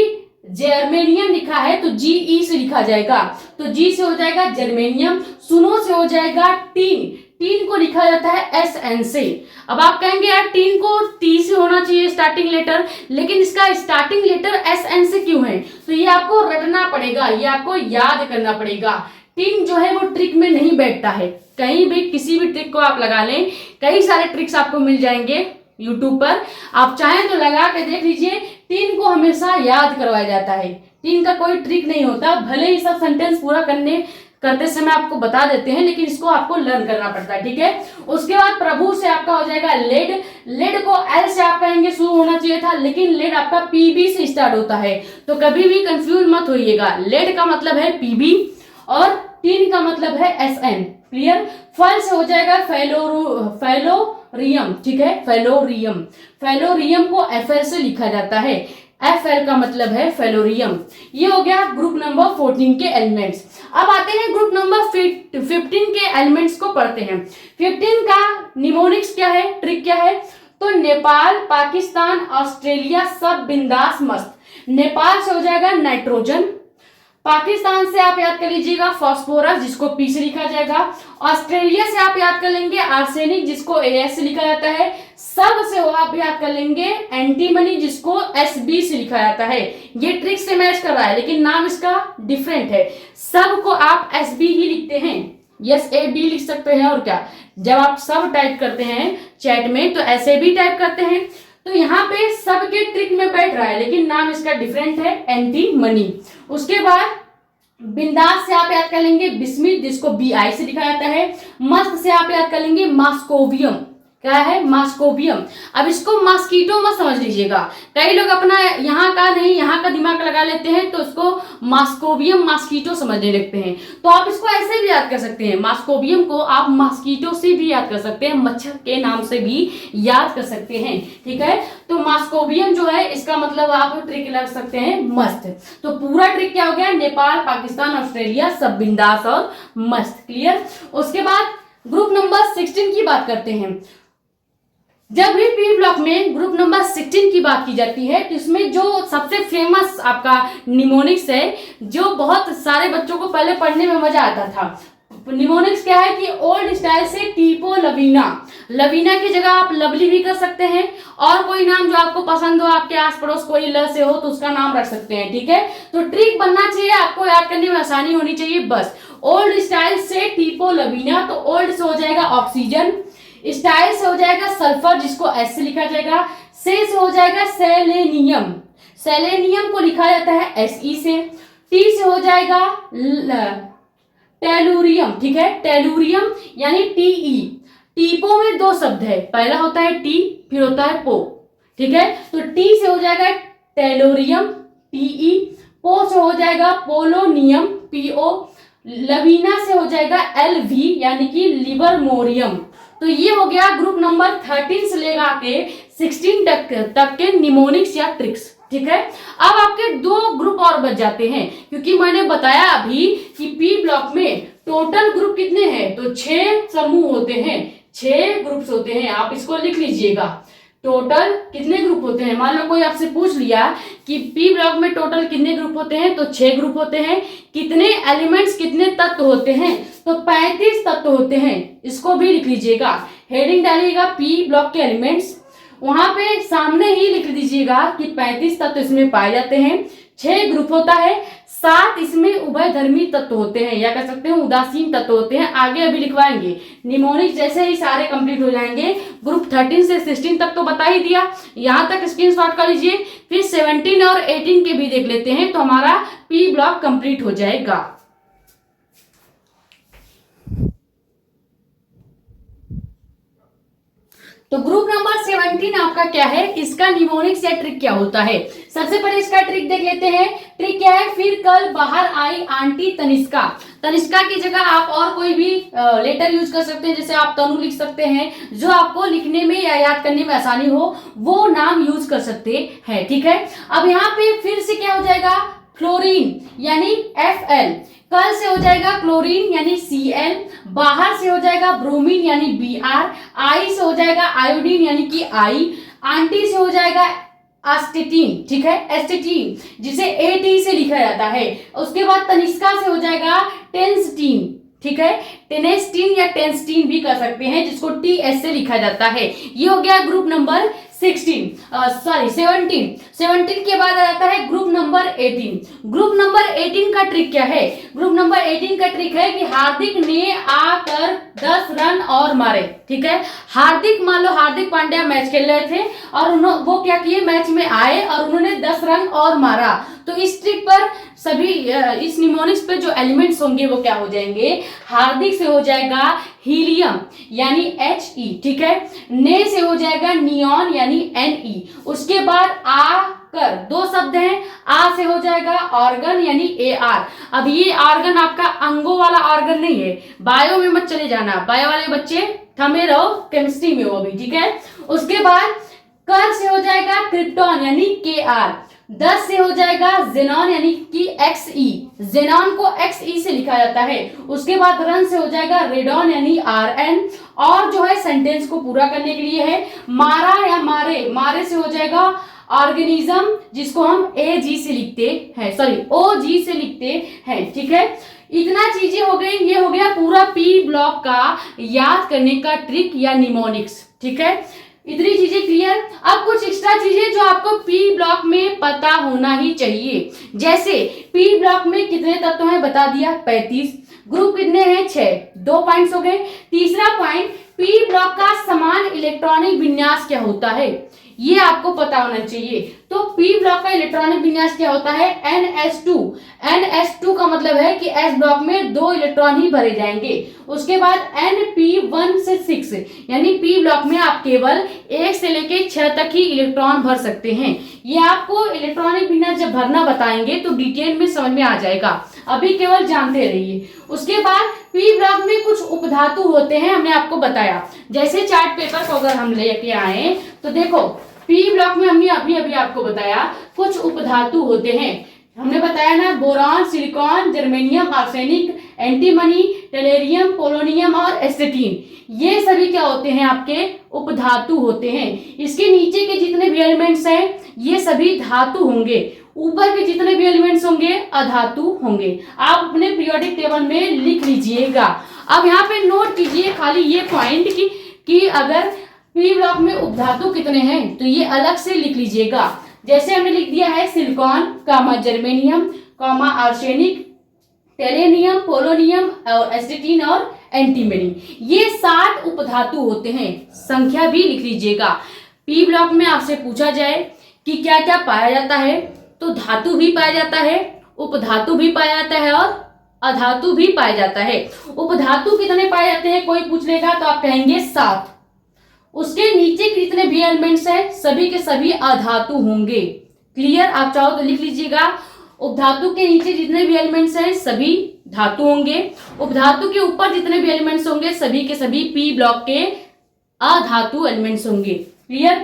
जर्मेनियम लिखा है तो GE से लिखा जाएगा, तो G से हो जाएगा जर्मेनियम। सुनो से हो जाएगा टीन, टीन को लिखा जाता है SN से। अब आप कहेंगे यार टीन को T से होना चाहिए स्टार्टिंग लेटर, लेकिन इसका स्टार्टिंग लेटर SN से क्यों है, तो ये आपको रटना पड़ेगा, ये आपको याद करना पड़ेगा। टीन जो है वो ट्रिक में नहीं बैठता है, कहीं भी किसी भी ट्रिक को आप लगा लें, कई सारे ट्रिक्स आपको मिल जाएंगे यूट्यूब पर, आप चाहें तो लगा के देख लीजिए। टीन को हमेशा याद करवाया जाता है, टीन का कोई ट्रिक नहीं होता, भले ही सब सेंटेंस पूरा करते समय आपको बता देते हैं, लेकिन इसको आपको लर्न करना पड़ता है। ठीक है, उसके बाद प्रभु से आपका हो जाएगा लेड, लेड को L से आप कहेंगे शुरू होना चाहिए था, लेकिन लेड आपका PB से स्टार्ट होता है, तो कभी भी कंफ्यूज मत होइएगा। लेड का मतलब है PB और टीन का मतलब है SN। क्लियर। फल से हो जाएगा फेलोरियम। ठीक है, फेलोरियम, फेलोरियम को FL से लिखा जाता है, FL का मतलब है फेलोरियम। ये हो गया ग्रुप नंबर 14 के एलिमेंट्स। अब आते हैं ग्रुप नंबर 15 के एलिमेंट्स को पढ़ते हैं। 15 का निमोनिक्स क्या है, ट्रिक क्या है, तो नेपाल, पाकिस्तान, ऑस्ट्रेलिया सब बिंदास मस्त। नेपाल से हो जाएगा नाइट्रोजन, पाकिस्तान से आप याद कर लीजिएगा फास्फोरस जिसको P से लिखा जाएगा, ऑस्ट्रेलिया से आप याद कर लेंगे आर्सेनिक जिसको AS से लिखा जाता है, सब से आप याद कर लेंगे एंटीमनी जिसको SB से लिखा जाता है। ये ट्रिक से मैच कर रहा है लेकिन नाम इसका डिफरेंट है, सब को आप SB ही लिखते हैं, SAB लिख सकते हैं। और क्या, जब आप सब टाइप करते हैं चैट में तो ऐसे भी टाइप करते हैं, तो यहाँ पे सबके ट्रिक में बैठ रहा है लेकिन नाम इसका डिफरेंट है, एंटीमनी। उसके बाद बिंदास से आप याद कर लेंगे बिस्मिथ जिसको BI से लिखा जाता है, मस्त से आप याद कर लेंगे मास्कोवियम, क्या है, मास्कोबियम। अब इसको मस्कीटो मत समझ लीजिएगा, कई लोग अपना यहाँ का नहीं यहाँ का दिमाग लगा लेते हैं तो उसको मास्कोबियम मस्कीटो समझने लगते हैं। तो आप इसको ऐसे भी याद कर सकते हैं, मास्कोबियम को आप मस्कीटो से भी याद कर सकते हैं, मच्छर के नाम से भी याद कर सकते हैं। ठीक है, तो मास्कोबियम जो है इसका मतलब आप ट्रिक लग सकते हैं मस्त। तो पूरा ट्रिक क्या हो गया, नेपाल, पाकिस्तान, ऑस्ट्रेलिया सब बिंदास और मस्त। क्लियर। उसके बाद ग्रुप नंबर 16 की बात करते हैं। जब भी पी ब्लॉक में ग्रुप नंबर 16 की बात की जाती है तो इसमें जो सबसे फेमस आपका निमोनिक्स है, जो बहुत सारे बच्चों को पहले पढ़ने में मजा आता था, निमोनिक्स क्या है कि ओल्ड स्टाइल से टीपो लवीना, लवीना की जगह आप लवली भी कर सकते हैं, और कोई नाम जो आपको पसंद हो, आपके आस पड़ोस कोई ल से हो तो उसका नाम रख सकते हैं। ठीक है, तो ट्रिक बनना चाहिए, आपको याद करने में आसानी होनी चाहिए बस। ओल्ड स्टाइल से टीपो लवीना, तो ओल्ड से हो जाएगा ऑक्सीजन, स्टाइल से हो जाएगा सल्फर जिसको एस से लिखा जाएगा, से हो जाएगा सेलेनियम, सेलेनियम को लिखा जाता है एसई से, टी से हो जाएगा टेलुरियम। ठीक है, टेलुरियम यानी टीई। टीपो में दो शब्द है, पहला होता है टी फिर होता है पो। ठीक है, तो टी से हो जाएगा टेलोरियम टीई, पो से हो जाएगा पोलोनियम पीओ, लवीना से हो जाएगा एलवी यानी कि लिबरमोरियम। तो ये हो गया ग्रुप नंबर 13 से लेकर के 16 तक के निमोनिक्स या ट्रिक्स। ठीक है, अब आपके दो ग्रुप और बच जाते हैं, क्योंकि मैंने बताया अभी कि पी ब्लॉक में टोटल ग्रुप कितने हैं, तो 6 समूह होते हैं, 6 ग्रुप्स होते हैं। आप इसको लिख लीजिएगा, टोटल कितने ग्रुप होते हैं। मान लो कोई आपसे पूछ लिया कि पी ब्लॉक में टोटल कितने ग्रुप होते हैं, तो 6 ग्रुप होते हैं। कितने एलिमेंट्स, कितने तत्व होते हैं, तो 35 तत्व होते हैं। इसको भी लिख लीजिएगा, हेडिंग डालिएगा पी ब्लॉक के एलिमेंट्स, वहां पे सामने ही लिख दीजिएगा कि 35 तत्व इसमें पाए जाते हैं, 6 ग्रुप होता है, 7 इसमें उभयधर्मी तत्व होते हैं या कह सकते हैं उदासीन तत्व होते हैं। आगे अभी लिखवाएंगे, निमोनिक जैसे ही सारे कंप्लीट हो जाएंगे। ग्रुप 13 से 16 तक तो बता ही दिया, यहां तक स्क्रीनशॉट कर लीजिए। फिर 17 और 18 के भी देख लेते हैं, तो हमारा पी ब्लॉक कंप्लीट हो जाएगा। तो ग्रुप नंबर 17 आपका क्या है, इसका निमोनिक्स या ट्रिक क्या होता है। सबसे पहले इसका ट्रिक देख लेते हैं। ट्रिक क्या है, फिर कल बाहर आई आंटी तनिष्का। तनिष्का की जगह आप और कोई भी लेटर यूज कर सकते हैं, जैसे आप तनु लिख सकते हैं, जो आपको लिखने में या याद करने में आसानी हो वो नाम यूज कर सकते हैं। ठीक है, अब यहाँ पे फिर से क्या हो जाएगा, फ्लोरीन यानी Fl, कल से हो जाएगा क्लोरीन यानी Cl, बाहर से हो जाएगा ब्रोमीन यानी Br, आई से हो जाएगा आयोडीन यानी कि I, आंटी से हो जाएगा एस्टेटीन। ठीक है, एस्टेटीन जिसे AT से लिखा जाता है। उसके बाद तनिष्का से हो जाएगा टेंस्टीन। ठीक है, टेनेस्टीन या टेंस्टीन भी कर सकते हैं, जिसको TS से लिखा जाता है। ये हो गया ग्रुप नंबर 17 के बाद आ जाता है ग्रुप नंबर 18। ग्रुप नंबर 18 का ट्रिक क्या है, ग्रुप नंबर 18 का ट्रिक है कि हार्दिक ने आकर 10 रन और मारे। ठीक है, हार्दिक, मान लो हार्दिक पांड्या मैच खेल रहे थे और वो क्या किए, मैच में आए और उन्होंने 10 रन और मारा। तो इस ट्रिक पर सभी इस निमोनिक्स पे जो एलिमेंट्स होंगे वो क्या हो जाएंगे, हार्दिक से हो जाएगा हीलियम यानी He। ठीक है, ने से हो जाएगा नियॉन यानी Ne। उसके बाद आकर दो शब्द हैं, आ से हो जाएगा ऑर्गन यानी Ar। अब ये ऑर्गन आपका अंगों वाला ऑर्गन नहीं है, बायो में मत चले जाना, बायो वाले बच्चे थमे रहो, केमिस्ट्री में हो अभी। ठीक है, उसके बाद कर से हो जाएगा क्रिप्टॉन यानी Kr, 10 से हो जाएगा जेनॉन यानी कि Xe, जेनॉन को Xe से लिखा जाता है। उसके बाद रन से हो जाएगा रेडॉन यानी Rn, और जो है सेंटेंस को पूरा करने के लिए है मारा या मारे, मारे से हो जाएगा ऑर्गेनिज्म जिसको हम Ag से लिखते हैं, सॉरी Og से लिखते हैं। ठीक है, इतना चीजें हो गई, ये हो गया पूरा पी ब्लॉक का याद करने का ट्रिक या निमोनिक्स। ठीक है, इतनी चीजें क्लियर। अब कुछ एक्स्ट्रा चीजें जो आपको पी ब्लॉक में पता होना ही चाहिए, जैसे पी ब्लॉक में कितने तत्व हैं बता दिया 35, ग्रुप कितने हैं 6, 2 पॉइंट्स हो गए। तीसरा पॉइंट, पी ब्लॉक का समान इलेक्ट्रॉनिक विन्यास क्या होता है, ये आपको पता होना चाहिए। तो पी ब्लॉक का इलेक्ट्रॉनिक विन्यास क्या होता है, NS2। NS2 का मतलब है कि S ब्लॉक में 2 इलेक्ट्रॉन ही भरे जाएंगे। उसके बाद NP1 से 6 यानी पी ब्लॉक में आप केवल 1 से लेके 6 तक ही इलेक्ट्रॉन भर सकते हैं। ये आपको इलेक्ट्रॉनिक विन्यास जब भरना बताएंगे तो डिटेल में समझ में आ जाएगा, अभी केवल जानते रहिए। उसके बाद पी ब्लॉक में कुछ उपधातु होते हैं, हमने आपको बताया। जैसे चार्ट पेपर को अगर हम लेके आए तो देखो पी ब्लॉक में हमने अभी आपको बताया कुछ उपधातु होते हैं। हमने बताया ना, boron, silicon, germanium, arsenic, antimony, टेलेरियम, polonium और एस्टेटीन। ये सभी क्या होते हैं, आपके उपधातु होते हैं। इसके नीचे के जितने भी एलिमेंट्स हैं ये सभी धातु होंगे, ऊपर के जितने भी एलिमेंट्स होंगे अधातु होंगे। आप अपने पीरियोडिक टेबल में लिख लीजिएगा। अब यहाँ पे नोट कीजिए खाली ये पॉइंट कि अगर पी ब्लॉक में उपधातु कितने हैं तो ये अलग से लिख लीजिएगा। जैसे हमने लिख दिया है सिलिकॉन, कामा जर्मेनियम, कामा आर्सेनिक, टेलेनियम, पोलोनियम और एस्टेटीन और एंटीमनी। ये 7 उपधातु होते हैं, संख्या भी लिख लीजिएगा। पी ब्लॉक में आपसे पूछा जाए कि क्या क्या पाया जाता है, तो धातु भी पाया जाता है, उपधातु भी पाया जाता है और अधातु भी पाया जाता है। उपधातु कितने पाए जाते हैं कोई पूछ लेगा तो आप कहेंगे 7। उसके नीचे के जितने भी एलिमेंट्स हैं सभी के सभी अधातु होंगे। क्लियर, आप चाहो तो लिख लीजिएगा। उपधातु के नीचे जितने भी एलिमेंट्स हैं सभी धातु होंगे, उपधातु के ऊपर जितने भी एलिमेंट्स होंगे सभी के सभी पी ब्लॉक के अधातु एलिमेंट्स होंगे। क्लियर,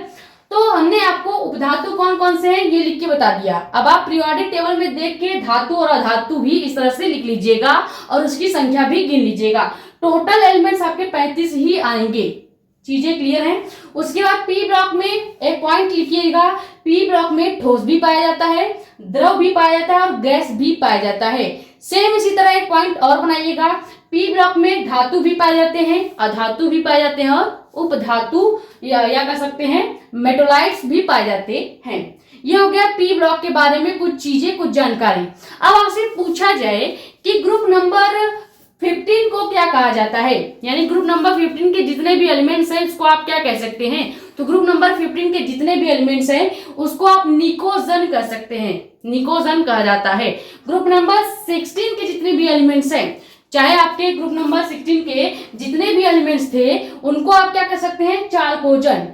तो हमने आपको उपधातु कौन कौन से हैं ये लिख के बता दिया। अब आप पीरियोडिक टेबल में देख के धातु और अधातु भी इस तरह से लिख लीजिएगा और उसकी संख्या भी गिन लीजिएगा। टोटल एलिमेंट्स आपके 35 ही आएंगे। चीजें क्लियर हैं। उसके बाद पी ब्लॉक में एक पॉइंट लिखिएगा, पी ब्लॉक में ठोस भी पाया जाता है, द्रव भी पाया जाता है और गैस भी पाया जाता है। सेम इसी तरह एक पॉइंट और बनाइएगा, पी ब्लॉक में धातु भी पाए जाते हैं, अधातु भी पाए जाते हैं और उपधातु या कह सकते हैं मेटोलाइट्स भी पाए जाते हैं। ये हो गया पी ब्लॉक के बारे में कुछ चीजें, कुछ जानकारी। अब आपसे पूछा जाए कि ग्रुप नंबर 15 को क्या कहा जाता है, यानी ग्रुप नंबर 15 के जितने भी एलिमेंट्स हैं उसको आप क्या कह सकते हैं, तो ग्रुप नंबर 15 के जितने भी एलिमेंट्स हैं उसको आप निकोजन कह सकते हैं, निकोजन कहा जाता है। ग्रुप नंबर 16 के जितने भी एलिमेंट्स हैं, चाहे आपके ग्रुप नंबर 16 के जितने भी एलिमेंट्स थे उनको आप क्या कह सकते हैं, चाल्कोजन,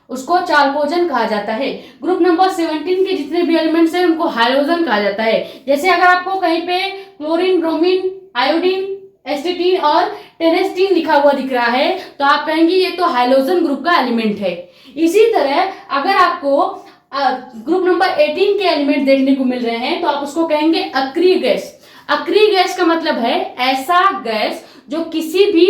उसको चाल्कोजन कहा जाता है। ग्रुप नंबर 17 के जितने भी एलिमेंट्स हैं उनको हाइड्रोजन कहा जाता है। जैसे अगर आपको कहीं पे क्लोरीन, ब्रोमीन, आयोडीन, एस्टेटीन और टेनेस्टीन लिखा हुआ दिख रहा है तो आप कहेंगे ये तो हाइड्रोजन ग्रुप का एलिमेंट है। इसी तरह अगर आपको ग्रुप नंबर 18 के एलिमेंट देखने को मिल रहे हैं तो आप उसको कहेंगे अक्रिय गैस। अक्रिय गैस का मतलब है ऐसा गैस जो किसी भी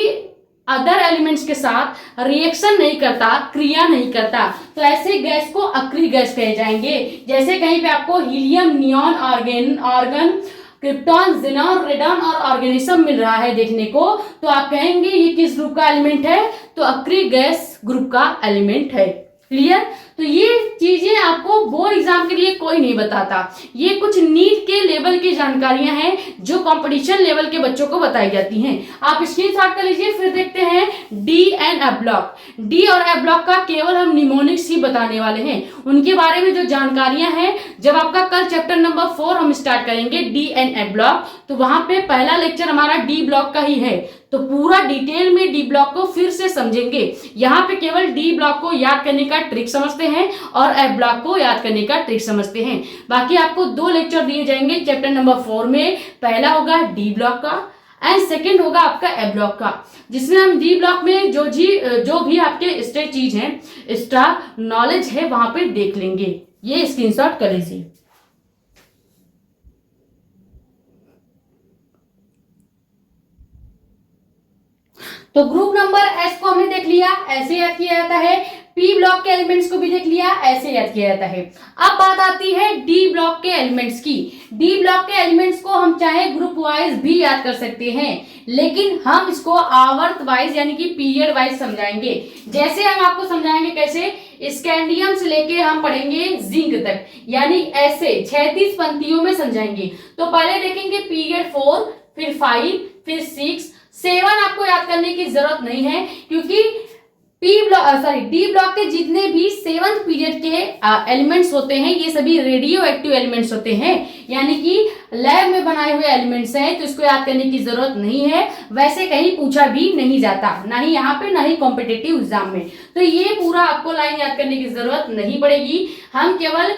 अदर एलिमेंट्स के साथ रिएक्शन नहीं करता, क्रिया नहीं करता, तो ऐसे गैस को अक्रिय गैस कहे जाएंगे। जैसे कहीं पे आपको helium, neon, argon, krypton, xenon, radon और ऑर्गेनिज्म मिल रहा है देखने को, तो आप कहेंगे ये किस ग्रुप का एलिमेंट है, तो अक्रिय गैस ग्रुप का एलिमेंट है। क्लियर, तो ये चीजें आपको बोर्ड एग्जाम के लिए कोई नहीं बताता, ये कुछ नीट के लेवल की जानकारियां हैं जो कंपटीशन लेवल के बच्चों को बताई जाती हैं। आप स्क्रीनशॉट कर लीजिए। फिर देखते हैं D and F block. D और एफ ब्लॉक का केवल हम निमोनिक्स ही बताने वाले हैं, उनके बारे में जो जानकारियां हैं जब आपका कल चैप्टर नंबर 4 हम स्टार्ट करेंगे डी एंड एफ ब्लॉक, तो वहां पे पहला लेक्चर हमारा डी ब्लॉक का ही है, तो पूरा डिटेल में डी ब्लॉक को फिर से समझेंगे। यहाँ पे केवल डी ब्लॉक को याद करने का ट्रिक समझते हैं और एफ ब्लॉक को याद करने का ट्रिक समझते हैं। बाकी आपको 2 लेक्चर दिए जाएंगे चैप्टर नंबर 4 में। पहला होगा डी ब्लॉक का एंड सेकेंड होगा आपका एफ ब्लॉक का, जिसमें हम डी ब्लॉक में जो भी आपके एक्स्ट्रा चीज है, एक्स्ट्रा नॉलेज है वहां पे देख लेंगे। ये स्क्रीनशॉट कर लीजिए। तो ग्रुप नंबर एस को हमने देख लिया, ऐसे याद किया जाता है। पी ब्लॉक के एलिमेंट्स को भी देख लिया, ऐसे याद किया जाता है। अब बात आती है डी ब्लॉक के एलिमेंट्स की। डी ब्लॉक के एलिमेंट्स को हम चाहे ग्रुप वाइज भी याद कर सकते हैं, लेकिन हम इसको आवर्त वाइज यानी कि पीरियड वाइज समझाएंगे। जैसे हम आपको समझाएंगे कैसे, स्कैंडियम से लेके हम पढ़ेंगे जिंक तक, यानी ऐसे 36 पंक्तियों में समझाएंगे। तो पहले देखेंगे पीरियड 4, फिर 5, फिर 6, 7 आपको याद करने की जरूरत नहीं है, क्योंकि डी ब्लॉक के जितने भी 7th पीरियड के एलिमेंट्स होते हैं ये सभी रेडियो एक्टिव एलिमेंट्स होते हैं, यानी कि लैब में बनाए हुए एलिमेंट्स हैं, तो इसको याद करने की जरूरत नहीं है। वैसे कहीं पूछा भी नहीं जाता, ना ही यहाँ पे ना ही कॉम्पिटिटिव एग्जाम में, तो ये पूरा आपको लाइन याद करने की जरूरत नहीं पड़ेगी। हम केवल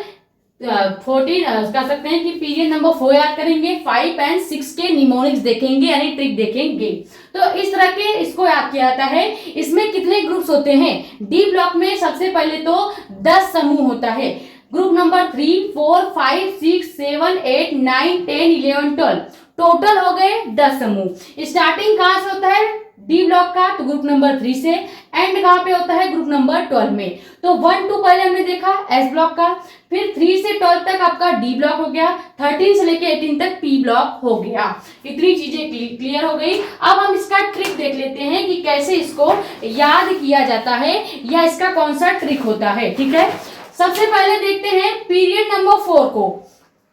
14 कह सकते हैं कि पीरियड नंबर 4 याद करेंगे, 5 और 6 के निमोनिक्स देखेंगे यानी ट्रिक देखेंगे। तो इस तरह के इसको याद किया जाता है। इसमें कितने ग्रुप्स होते हैं? डी ब्लॉक में सबसे पहले तो 10 समूह होता है। ग्रुप नंबर 3, 4, 5, 6, 7, 8, 9, 10, 11, 12 टोटल हो गए 10 समूह। स्टार्टिंग कहां से होता है डी ब्लॉक का? तो ग्रुप नंबर 3 से। एंड कहां पे होता है? ग्रुप नंबर 12 में। तो 1 2 पहले हमने देखा एस ब्लॉक का, फिर 3 से 12 तक आपका डी ब्लॉक हो गया, 13 से लेके 18 तक पी ब्लॉक हो गया। इतनी चीजें क्लियर हो गई। अब हम इसका ट्रिक देख लेते हैं कि कैसे इसको याद किया जाता है या इसका कौन सा ट्रिक होता है। ठीक है, सबसे पहले देखते हैं पीरियड नंबर 4 को।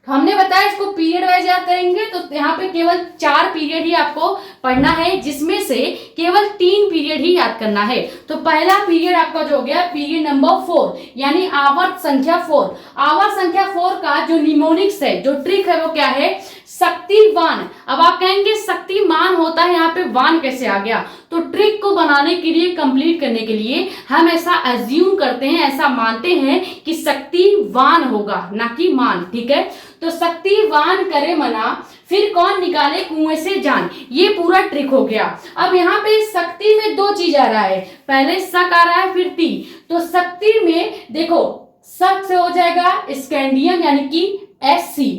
हमने बताया इसको पीरियड वाइज याद करेंगे, तो यहाँ पे केवल 4 पीरियड ही आपको पढ़ना है, जिसमें से केवल 3 पीरियड ही याद करना है। तो पहला पीरियड आपका जो हो गया पीरियड नंबर 4 यानी आवर्त संख्या 4। आवर्त संख्या 4 का जो निमोनिक्स है, जो ट्रिक है वो क्या है? शक्तिवान। अब आप कहेंगे शक्तिमान होता है, यहाँ पे वान कैसे आ गया? तो ट्रिक को बनाने के लिए, कंप्लीट करने के लिए हम ऐसा अज्यूम करते हैं, ऐसा मानते हैं कि शक्तिवान होगा ना कि मान। ठीक है, तो शक्तिवान करे मना, फिर कौन निकाले कुएं से जान, ये पूरा ट्रिक हो गया। अब यहाँ पे शक्ति में 2 चीज आ रहा है, पहले शक आ रहा है फिर ती। तो शक्ति में देखो शक से हो जाएगा स्कैंडियम यानी कि SC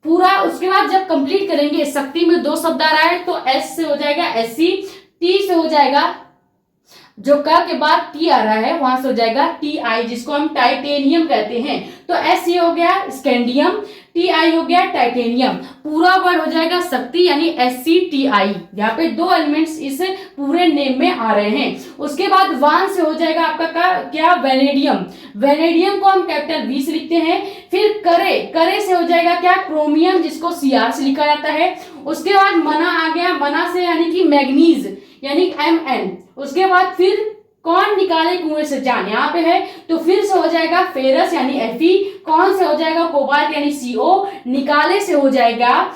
पूरा। उसके बाद जब कंप्लीट करेंगे, शक्ति में 2 शब्द आ रहा है तो S से हो जाएगा SC, T से हो जाएगा, जो क के बाद T आ रहा है वहां से हो जाएगा TI, जिसको हम टाइटेनियम कहते हैं। तो SC हो गया स्कैंडियम, TI हो गया टाइटेनियम, पूरा वर्ड हो जाएगा शक्ति यानी SCTI। यहाँ पे 2 एलिमेंट्स इस पूरे नेम में आ रहे हैं। उसके बाद वान से हो जाएगा आपका क्या? वेनेडियम। वेनेडियम को हम कैपिटल V से लिखते हैं। फिर करे, करे से हो जाएगा क्या? क्रोमियम, जिसको Cr से लिखा जाता है। उसके बाद मना आ गया, मना से यानी कि मैग्नीज यानी Mn। उसके बाद फिर कौन निकाले कुएं से जान, यहाँ पे है, तो फिर से हो जाएगा फेरस यानी Fe। कौन से हो जाएगा? कोबाल्ट यानी CO। निकाले से हो जाएगा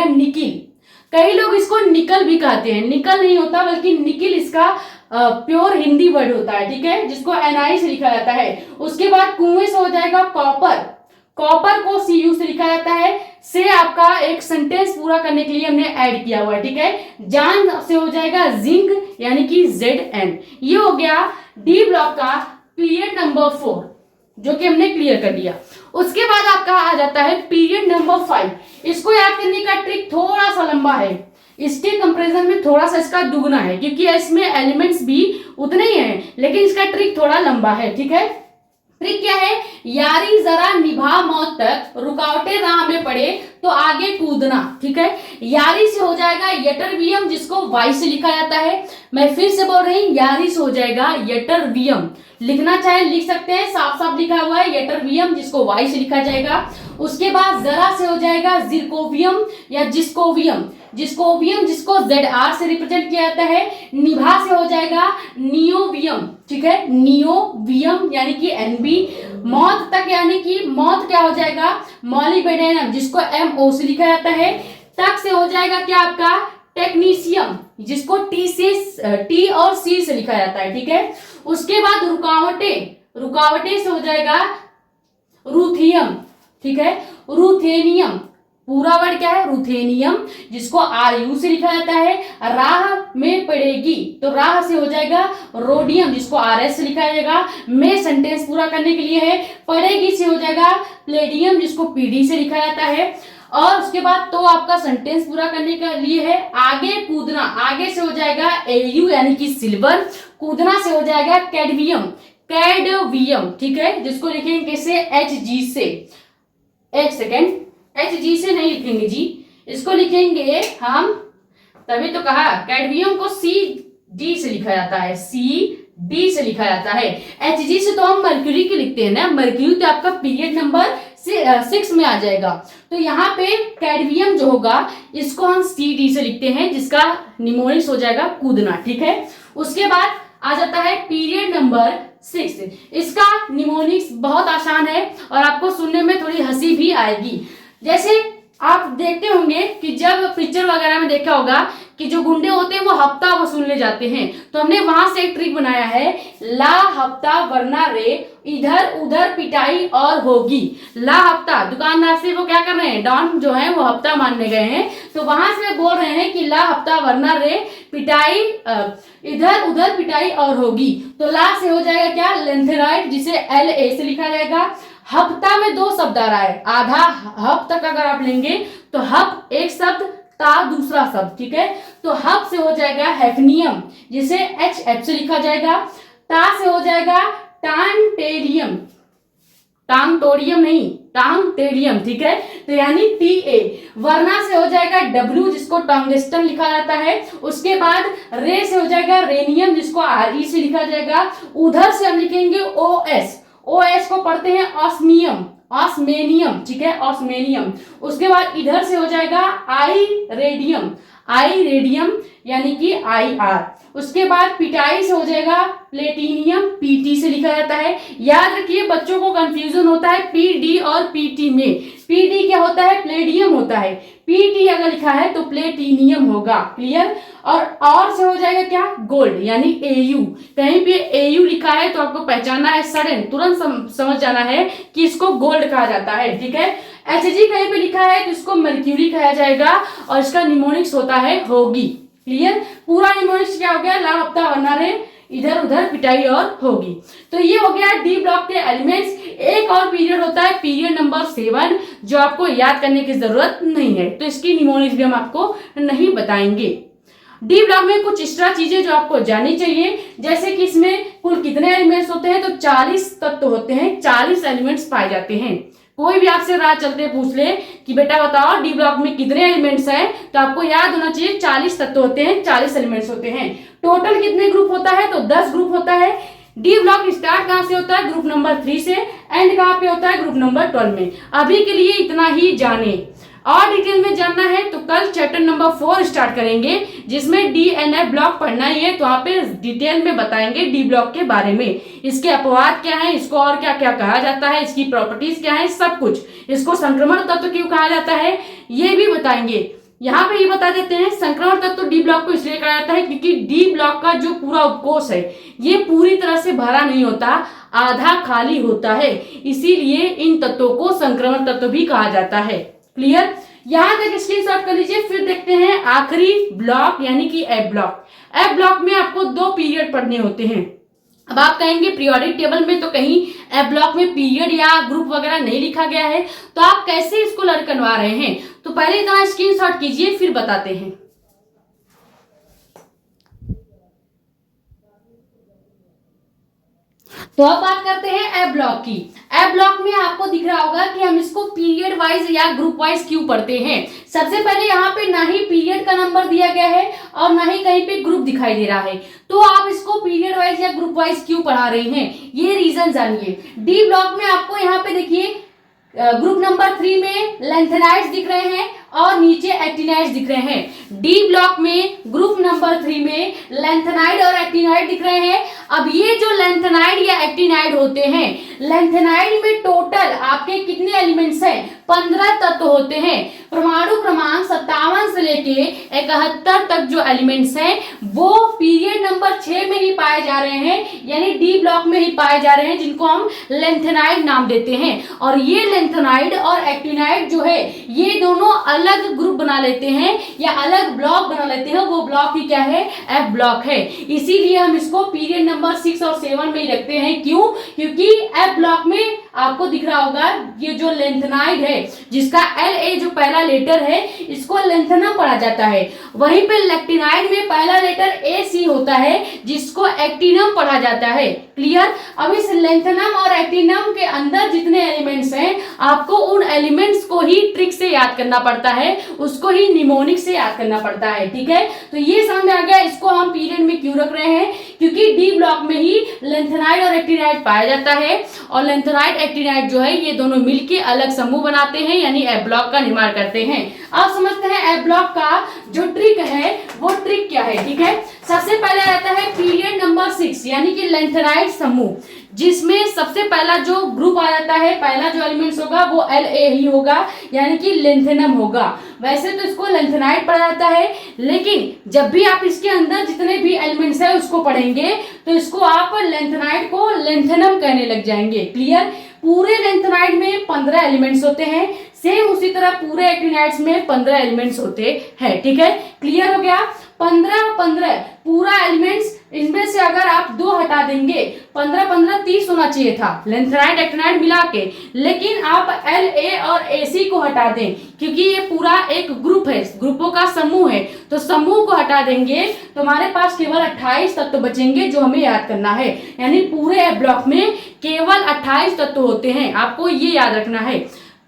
निकिल। कई लोग इसको निकल भी कहते हैं, निकल नहीं होता बल्कि निकिल इसका प्योर हिंदी वर्ड होता है। ठीक है, जिसको Ni से लिखा जाता है। उसके बाद कुएं से हो जाएगा कॉपर, कॉपर को Cu से लिखा जाता है। से आपका एक सेंटेंस पूरा करने के लिए हमने ऐड किया हुआ है। ठीक है, जान से हो जाएगा जिंक यानी कि Zn। ये हो गया डी ब्लॉक का पीरियड नंबर 4 जो कि हमने क्लियर कर दिया। उसके बाद आपका आ जाता है पीरियड नंबर 5। इसको याद करने का ट्रिक थोड़ा सा लंबा है, इसके कंपैरिजन में थोड़ा सा इसका दुगना है, क्योंकि इसमें एलिमेंट्स भी उतने ही हैं, लेकिन इसका ट्रिक थोड़ा लंबा है। ठीक है, ट्रिक क्या है? यारी जरा निभा मौत तक, रुकावटें राह में पड़े तो आगे कूदना। ठीक है, यारी से हो जाएगा यटरवियम, जिसको Y से लिखा जाता है। मैं फिर से बोल रही हूँ, यारी से हो जाएगा यटरवियम। लिखना चाहे लिख सकते हैं, साफ साफ लिखा हुआ है यटरवियम, जिसको Y से लिखा जाएगा। उसके बाद जरा से हो जाएगा जिरकोवियम या जिस्कोवियम, जिस्कोवियम जिसको ZR से रिप्रेजेंट किया जाता है। निभा से हो जाएगा नियोवियम। ठीक है, नियोवियम यानी कि NB। मौत तक यानी कि मौत क्या हो जाएगा? मॉलिबेडेनम, जिसको MO से लिखा जाता है। तक से हो जाएगा क्या आपका? टेक्नीशियम, जिसको T और C से लिखा जाता है। ठीक है, उसके बाद रुकावटें, रुकावटें से हो जाएगा रूथियम। ठीक है, रूथेनियम, पूरा वर्ड क्या है? रूथेनियम, जिसको RU से लिखा जाता है। राह में पड़ेगी, तो राह से हो जाएगा रोडियम, जिसको RS से लिखा जाएगा। में सेंटेंस पूरा करने के लिए है। पड़ेगी से हो जाएगा प्लेडियम, जिसको PD से लिखा जाता है। और उसके बाद तो आपका सेंटेंस पूरा करने के लिए है। आगे कूदना, आगे से हो जाएगा AU यानी कि सिल्वर। कूदना से हो जाएगा कैडवियम, कैडवियम। ठीक है, जिसको लिखेंगे कैसे? HG से। एक सेकेंड, HG से नहीं लिखेंगे जी, इसको लिखेंगे हम, तभी तो कहा कैडमियम को CD से लिखा जाता है, CD से लिखा जाता है। HG से तो हम मर्क्यूरी की लिखते हैं ना, मर्क्यूरी तो आपका पीरियड नंबर 6 में आ जाएगा। तो यहाँ पे कैडमियम जो होगा इसको हम CD से लिखते हैं, जिसका निमोनिक्स हो जाएगा कूदना। ठीक है, उसके बाद आ जाता है पीरियड नंबर 6। इसका निमोनिक्स बहुत आसान है और आपको सुनने में थोड़ी हंसी भी आएगी। जैसे आप देखते होंगे कि जब पिक्चर वगैरह में देखा होगा कि जो गुंडे होते हैं वो हफ्ता वसूलने जाते हैं, तो हमने वहां से एक ट्रिक बनाया है, ला हफ्ता वरना रे, इधर उधर पिटाई और होगी। ला हफ्ता, दुकानदार से वो क्या कर रहे हैं, डॉन जो है वो हफ्ता मानने गए हैं, तो वहां से बोल रहे हैं कि ला हफ्ता वरना रे, पिटाई इधर उधर पिटाई और होगी। तो ला से हो जाएगा क्या, लेंथेनॉइड, जिसे LA से लिखा जाएगा। हफ्ता में दो शब्द आ रहा है, आधा हफ तक अगर आप लेंगे तो हफ एक शब्द, ता दूसरा शब्द, ठीक है। तो हफ से हो जाएगा हैफनियम, जिसे HF से लिखा जाएगा। ता से हो जाएगा टांटेरियम, टांगटोरियम नहीं, टांगटेरियम, ठीक है। तो यानी TA। वरना से हो जाएगा W, जिसको टंगस्टन लिखा जाता है। उसके बाद रे से हो जाएगा रेनियम, जिसको RE से लिखा जाएगा। उधर से हम लिखेंगे OS, OS को पढ़ते हैं ऑस्मियम, ऑस्मेनियम, ठीक है, ऑस्मेनियम। उसके बाद इधर से हो जाएगा आईरेडियम, आईरेडियम यानी कि IR। उसके बाद पिटाई से हो जाएगा प्लेटिनियम, PT से लिखा जाता है। याद रखिए, बच्चों को कंफ्यूजन होता है PD और PT में। PD क्या होता है, प्लेडियम होता है। PT अगर लिखा है तो प्लेटिनियम होगा, क्लियर। और से हो जाएगा क्या, गोल्ड, यानी AU। कहीं पे AU लिखा है तो आपको पहचानना है, सडन तुरंत समझ जाना है कि इसको गोल्ड कहा जाता है, ठीक है। HG कहीं पे लिखा है तो इसको मर्क्यूरी कहा जाएगा और इसका निमोनिक्स होता है होगी, क्लियर। पूरा निमोनिक्स क्या हो गया, ला हफ्ता वरना रे, इधर उधर पिटाई और होगी। तो ये हो गया D ब्लॉक के एलिमेंट्स। एक और पीरियड होता है पीरियड नंबर 7, जो आपको याद करने की जरूरत नहीं है, तो इसकी निमोनिक्स भी हम आपको नहीं बताएंगे। D ब्लॉक में कुछ एक्स्ट्रा चीजें जो आपको जाननी चाहिए, जैसे कि इसमें कुल कितने एलिमेंट्स होते हैं, तो 40 तत्व होते हैं, 40 एलिमेंट्स पाए जाते हैं। कोई भी आपसे राह चलते पूछ ले कि बेटा बताओ D ब्लॉक में कितने एलिमेंट्स हैं, तो आपको याद होना चाहिए 40 तत्व होते हैं, 40 एलिमेंट्स होते हैं। टोटल कितने ग्रुप होता है, तो 10 ग्रुप होता है। D ब्लॉक स्टार्ट कहां से होता है, ग्रुप नंबर 3 से, एंड कहां पे होता है, ग्रुप नंबर 12 में। अभी के लिए इतना ही जाने, और डिटेल में जानना है तो कल चैप्टर नंबर 4 स्टार्ट करेंगे, जिसमें D and F ब्लॉक पढ़ना ही है, तो वहां पे डिटेल में बताएंगे D ब्लॉक के बारे में, इसके अपवाद क्या है, इसको और क्या क्या कहा जाता है, इसकी प्रॉपर्टीज क्या है, सब कुछ। इसको संक्रमण तत्व क्यों कहा जाता है ये भी बताएंगे। यहाँ पे ये बता देते हैं, संक्रमण तत्व D ब्लॉक को इसलिए कहा जाता है क्योंकि D ब्लॉक का जो पूरा उपकोष है ये पूरी तरह से भरा नहीं होता, आधा खाली होता है, इसीलिए इन तत्वों को संक्रमण तत्व भी कहा जाता है, क्लियर। यहां तक स्क्रीनशॉट कर लीजिए। फिर देखते हैं आखिरी ब्लॉक यानी कि F ब्लॉक। F ब्लॉक में आपको 2 पीरियड पढ़ने होते हैं। अब आप कहेंगे पीरियोडिक टेबल में तो कहीं F ब्लॉक में पीरियड या ग्रुप वगैरह नहीं लिखा गया है, तो आप कैसे इसको लर्न करवा रहे हैं, तो पहले इतना स्क्रीनशॉट कीजिए फिर बताते हैं। तो अब बात करते हैं F ब्लॉक की। F ब्लॉक में आपको दिख रहा होगा कि हम इसको पीरियड वाइज या ग्रुप वाइज क्यों पढ़ते हैं। सबसे पहले यहाँ पे ना ही पीरियड का नंबर दिया गया है और ना ही कहीं पे ग्रुप दिखाई दे रहा है, तो आप इसको पीरियड वाइज या ग्रुप वाइज क्यों पढ़ा रहे हैं, ये रीजन जानिए। D ब्लॉक में आपको यहाँ पे देखिए ग्रुप नंबर 3 में लेंथेनाइड्स दिख रहे हैं और नीचे एक्टिनाइड्स दिख रहे हैं। D ब्लॉक में ग्रुप नंबर 3 में लेंथेनाइड और एक्टिनाइड दिख रहे हैं। अब ये जो लेंथेनाइड या एक्टिनाइड होते हैं, लेंथेनाइड में टोटल आपके कितने एलिमेंट्स हैं, 15 तत्व होते हैं। परमाणु क्रमांक 57 से लेके 71 तक जो एलिमेंट्स हैं वो पीरियड नंबर 6 में ही पाए जा रहे हैं, यानी D ब्लॉक में ही पाए जा रहे हैं, जिनको हम लेंथेनाइड नाम देते हैं। और ये लेंथेनाइड और एक्टिनाइड जो है ये दोनों अलग ग्रुप बना लेते हैं या अलग ब्लॉक बना लेते हैं, वो ब्लॉक ही क्या है, F ब्लॉक है। इसीलिए हम इसको पीरियड नंबर 6 और 7 में ही रखते हैं। क्यों, क्योंकि F ब्लॉक में आपको दिख रहा होगा ये जो लेंथेनाइड है जिसका LA जो पहला लेटर है इसको लेंथेनम पढ़ा जाता है, वहीं पे लेक्टिनाइड में पहला लेटर AC होता है जिसको एक्टिनम पढ़ा जाता है, क्लियर। अब इस लेंथेनम और एक्टिनम के अंदर जितने एलिमेंट्स हैं आपको उन एलिमेंट्स को ही ट्रिक से याद करना पड़ता है, उसको ही निमोनिक से याद करना पड़ता है, ठीक है। तो ये समझ आ गया इसको हम पीरियड में क्यों रख रहे हैं, क्योंकि D ब्लॉक में ही लेंथेनाइड और एक्टिनाइड पाया जाता है और लेंथेनाइड एक्टिनाइड जो है ये दोनों मिलके अलग समूह बनाते हैं, यानी एफ ब्लॉक का निर्माण करते हैं। अब समझते हैं एफ ब्लॉक का जो ट्रिक है वो ट्रिक क्या है। ठीक है, सबसे पहले आता है पीरियड नंबर 6 यानी कि लेंथेनाइड समूह, जिसमें सबसे पहला जो ग्रुप आ जाता है, पहला जो एलिमेंट्स होगा वो La ही होगा, यानी कि लेंथेनम होगा। वैसे तो इसको लेंथेनाइड पढ़ा जाता है, लेकिन जब भी आप इसके अंदर जितने भी एलिमेंट्स है उसको पढ़ेंगे तो इसको आप लेंथेनाइड को लेंथेनम कहने लग जाएंगे। क्लियर? पूरे लेंथेनाइड में 15 एलिमेंट्स होते हैं, सेम उसी तरह पूरे एक्टिनाइड्स में 15 एलिमेंट्स होते हैं। ठीक है, क्लियर हो गया? 15 पूरा एलिमेंट्स, इनमें से अगर आप 2 हटा देंगे, 15 30 होना चाहिए था लेंथेनाइड एक्टिनाइड मिला के, लेकिन आप La और Ac को हटा दें क्योंकि ये पूरा एक ग्रुप है, ग्रुपों का समूह है, तो समूह को हटा देंगे तो हमारे पास केवल 28 तत्व बचेंगे जो हमें याद करना है। यानी पूरे एफ ब्लॉक में केवल 28 तत्व होते हैं, आपको ये याद रखना है।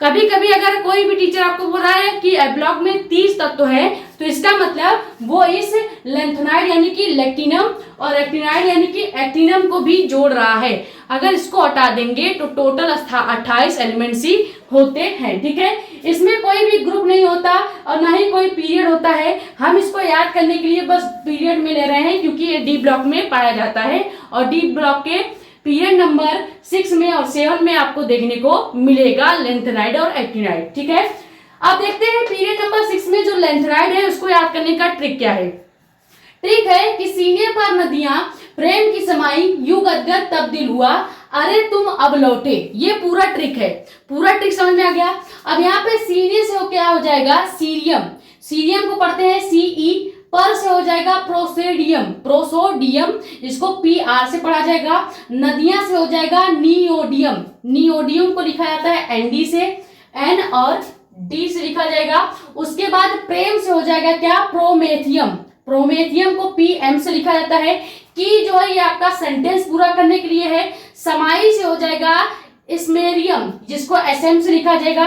कभी कभी अगर कोई भी टीचर आपको बोल रहा है कि एफ ब्लॉक में 30 तत्व है, तो इसका मतलब वो इस लेंथेनाइड यानी कि लेक्टिनम और एक्टिनाइड यानी कि एक्टिनम को भी जोड़ रहा है। अगर इसको हटा देंगे तो टोटल 28 एलिमेंट्स ही होते हैं। ठीक है, इसमें कोई भी ग्रुप नहीं होता और ना ही कोई पीरियड होता है। हम इसको याद करने के लिए बस पीरियड में ले रहे हैं क्योंकि ये डी ब्लॉक में पाया जाता है और डी ब्लॉक के पीरियड नंबर 6 में और 7 में आपको देखने को मिलेगा लेंथेनाइड और एक्टिनाइड। ठीक है, अब देखते हैं पीरियड नंबर 6 में जो लेंथेनाइड है उसको याद करने का ट्रिक क्या है। ट्रिक है कि सीने पर नदियां प्रेम की समाई यूं गदगद तब्दील हुआ, अरे तुम अब लौटे। ये पूरा ट्रिक है, पूरा ट्रिक समझ में आ गया। अब यहाँ पे सीने से हो क्या हो जाएगा, सीरियम, सीरियम को पढ़ते हैं Ce, पर से हो जाएगा प्रोसोडियम, प्रोसोडियम जिसको Pr से पढ़ा जाएगा। नदियां से हो जाएगा नियोडियम, नियोडियम को लिखा जाता है Nd से, N और D से लिखा जाएगा। उसके बाद प्रेम से हो जाएगा क्या, प्रोमेथियम, प्रोमेथियम को Pm से लिखा जाता है। की जो है ये आपका सेंटेंस पूरा करने के लिए है। समाई से हो जाएगा स्मेरियम जिसको Sm से लिखा जाएगा।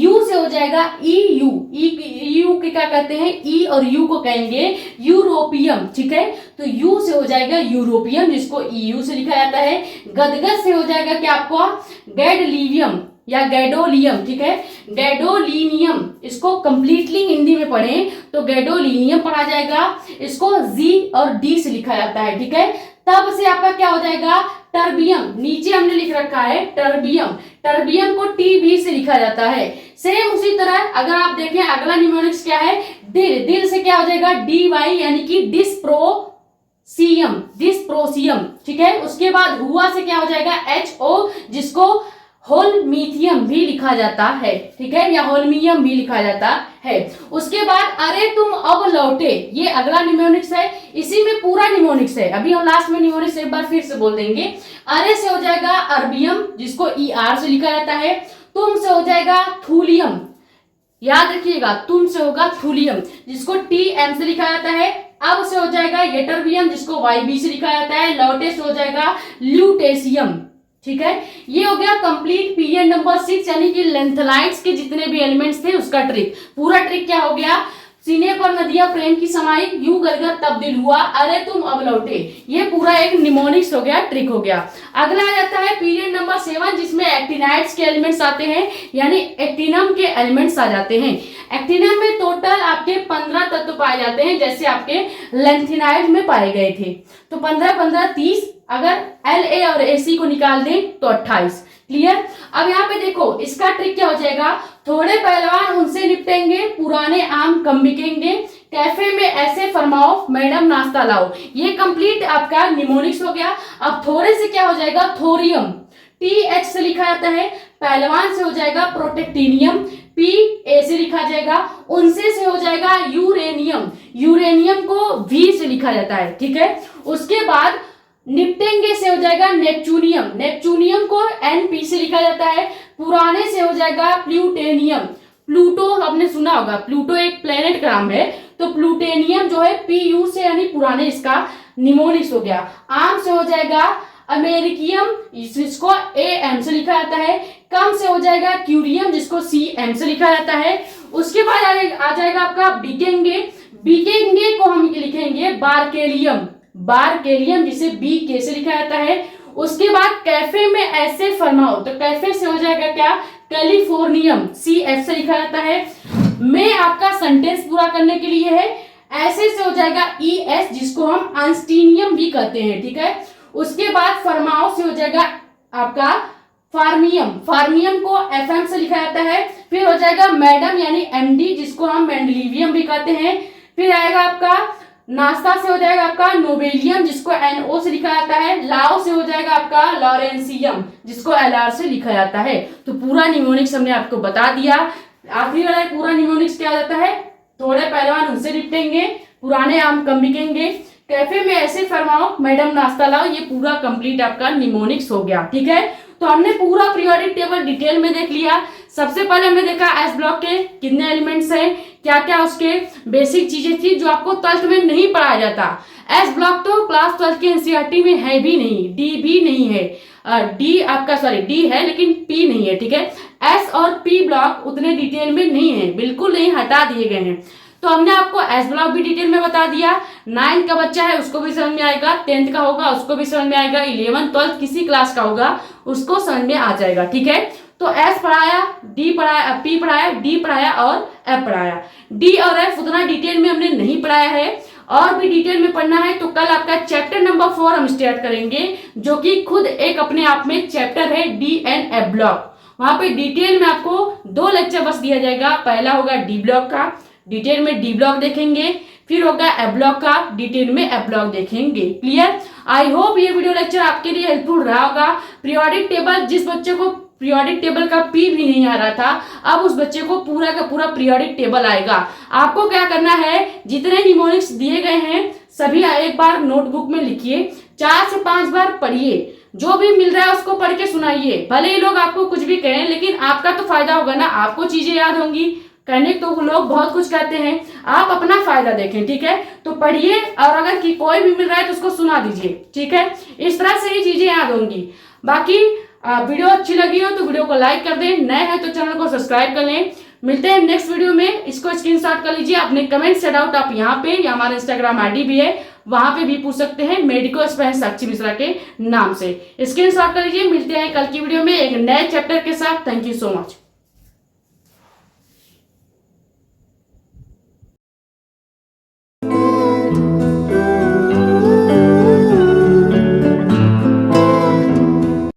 U से हो जाएगा EU, EU के क्या कहते हैं, E और U को कहेंगे यूरोपियम। ठीक है, तो U से हो जाएगा यूरोपियम जिसको EU से लिखा जाता है। गदगद से हो जाएगा क्या आपको, गैडोलिवियम या गैडोलियम। ठीक है, गैडोलिनियम, इसको कंप्लीटली हिंदी में पढ़ें तो गैडोलिनियम पढ़ा जाएगा। इसको G और D से लिखा जाता है। ठीक है, तब से आपका क्या हो जाएगा, टर्बियम, नीचे हमने लिख रखा है टर्बियम, टर्बियम को TB से लिखा जाता है। सेम उसी तरह अगर आप देखें अगला न्यूमोनिक्स क्या है, दिल, दिल से क्या हो जाएगा, DY यानी कि डिस्प्रोसियम, डिस्प्रोसियम। ठीक है, उसके बाद हुआ से क्या हो जाएगा, HO जिसको होलमीथियम भी लिखा जाता है। ठीक है, या होलमियम भी लिखा जाता है। उसके बाद अरे तुम अब लौटे, ये अगला निमोनिक्स है, इसी में पूरा निमोनिक्स है। अभी हम लास्ट में निमोनिक्स एक बार फिर से बोल देंगे। अरे से हो जाएगा अर्बियम जिसको ER से लिखा जाता है। तुम से हो जाएगा थूलियम, याद रखिएगा तुम से होगा थूलियम जिसको TM से लिखा जाता है। अब से हो जाएगा येटरबियम जिसको YB से लिखा जाता है। लौटे से हो जाएगा ल्यूटेशियम। ठीक है, ये हो गया कंप्लीट पीरियड नंबर 6 यानी कि लेंथेनाइड्स के जितने भी एलिमेंट्स थे उसका ट्रिक। पूरा ट्रिक क्या हो गया, सीने पर नदियां प्रेम की समाई यूं गदगद तब्दील हुआ, अरे तुम अब लौटे। ये पूरा एक निमोनिक्स हो गया, ट्रिक हो गया। अगला आ जाता है पीरियड नंबर 7 जिसमें एक्टिनाइड्स के एलिमेंट्स आते हैं, यानी एक्टिनम के एलिमेंट्स आ जाते हैं। एक्टिनम में टोटल आपके 15 तत्व पाए जाते हैं जैसे आपके लेंथेनाइड में पाए गए थे। तो 15 30, अगर La और Ac को निकाल दें तो 28। क्लियर? अब यहाँ पे देखो इसका ट्रिक क्या हो जाएगा, थोड़े पहलवान उनसे निपटेंगे, पुराने आम कम बिकेंगे, कैफे में ऐसे फरमाओ मैडम नाश्ता लाओ। ये कंप्लीट आपका निमोनिक्स हो गया। अब थोड़े से क्या हो जाएगा, थोरियम, TH से लिखा जाता है। पहलवान से हो जाएगा प्रोटेक्टिनियम, PA से लिखा जाएगा। उनसे से हो जाएगा यूरेनियम, यूरेनियम को V से लिखा जाता है। ठीक है, उसके बाद निपटेंगे से हो जाएगा नेपच्यूनियम, नेपच्यूनियम को NP से लिखा जाता है। पुराने से हो जाएगा प्लूटेनियम, प्लूटो आपने सुना होगा, प्लूटो एक प्लेनेट का नाम है, तो प्लूटेनियम जो है PU से यानी पुराने, इसका निमोनिक्स हो गया। आम से हो जाएगा अमेरिकियम जिसको AM से लिखा जाता है। कम से हो जाएगा क्यूरियम जिसको CM से लिखा जाता है। उसके बाद आ जाएगा आपका बिकेंगे, बिकेंगे को हम लिखेंगे बारकेलियम, बारकेलियम जिसे BK से लिखा जाता है। उसके बाद कैफे में ऐसे फरमाओ, तो कैफे से हो जाएगा क्या, कैलिफोर्नियम, CF से लिखा जाता है। में आपका सेंटेंस पूरा करने के लिए है, ऐसे से हो जाएगा ES, जिसको हम आंस्टीनियम भी कहते हैं, ठीक है। उसके बाद फरमाओ से हो जाएगा आपका फार्मियम, फार्मियम को FM से लिखा जाता है। फिर हो जाएगा मैडम यानी MD, जिसको हम मेंडलीवियम भी कहते हैं। फिर आएगा आपका नाश्ता से हो जाएगा आपका नोबेलियम, जिसको NO से लिखा जाता है। लाओ से हो जाएगा आपका लॉरेंसियम, जिसको LR से लिखा जाता है। तो पूरा निमोनिक्स हमने आपको बता दिया। आखिरी वाला पूरा निमोनिक्स क्या जाता है, थोड़े पहलवान उनसे निपटेंगे, पुराने आम कम बिकेंगे, कैफे में ऐसे फरमाओ, मैडम नाश्ता लाओ, ये पूरा कंप्लीट आपका निमोनिक्स हो गया, ठीक है। तो हमने पूरा पीरियोडिक टेबल डिटेल में देख लिया। सबसे पहले हमने देखा एस ब्लॉक के कितने एलिमेंट्स हैं, क्या क्या उसके बेसिक चीजें थी जो आपको 12th में नहीं पढ़ाया जाता। एस ब्लॉक तो क्लास 12 के एनसीईआरटी में है भी नहीं, डी भी नहीं है, डी आपका सॉरी डी है लेकिन पी नहीं है, ठीक है। एस और पी ब्लॉक उतने डिटेल में नहीं है, बिल्कुल नहीं, हटा दिए गए हैं। तो हमने आपको एस ब्लॉक भी डिटेल में बता दिया। 9th का बच्चा है उसको भी समझ में आएगा, 10th का होगा उसको भी समझ में आएगा, 11th 12th किसी क्लास का होगा उसको समझ में आ जाएगा, ठीक है। तो एस पढ़ाया, डी पढ़ाया, पी पढ़ाया, डी पढ़ाया और एफ पढ़ाया। डी और एफ उतना डिटेल में हमने नहीं पढ़ाया है, और भी डिटेल में पढ़ना है तो कल आपका चैप्टर नंबर 4 हम स्टार्ट करेंगे, जो कि खुद एक अपने आप में चैप्टर है, डी एंड एफ ब्लॉक। वहां पे डिटेल में आपको 2 लेक्चर बस दिया जाएगा। पहला होगा डी ब्लॉक का, डिटेल में डी ब्लॉक देखेंगे, फिर होगा एफ ब्लॉक का, डिटेल में एफ ब्लॉक देखेंगे। क्लियर? आई होप ये वीडियो लेक्चर आपके लिए हेल्पफुल रहा होगा। पीरियोडिक टेबल, जिस बच्चे को पीरियोडिक टेबल का पी भी नहीं आ रहा था, अब उस बच्चे को पूरा का पूरा पीरियोडिक टेबल आएगा। आपको क्या करना है, जितने निमोनिक्स दिए गए हैं सभी एक बार नोटबुक में लिखिए, 4 से 5 बार पढ़िए, जो भी मिल रहा है उसको पढ़ के सुनाइए। भले ही लोग आपको कुछ भी कहें, लेकिन आपका तो फायदा होगा ना, आपको चीजें याद होंगी। कहने तो लोग बहुत कुछ कहते हैं, आप अपना फायदा देखें, ठीक है। तो पढ़िए, और अगर कि कोई भी मिल रहा है तो उसको सुना दीजिए, ठीक है। इस तरह से ही चीजें याद होंगी। बाकी वीडियो अच्छी लगी हो तो वीडियो को लाइक कर दें, नए हैं तो चैनल को सब्सक्राइब कर लें। मिलते हैं नेक्स्ट वीडियो में। इसको स्क्रीनशॉट कर लीजिए, अपने कमेंट से डाउट आप यहाँ पे, या हमारा इंस्टाग्राम आईडी भी है, वहां पे भी पूछ सकते हैं, मेडिको स्पेशलिस्ट साक्षी मिश्रा के नाम से। स्क्रीनशॉट कर लीजिए। मिलते हैं कल की वीडियो में एक नए चैप्टर के साथ। Thank you so much.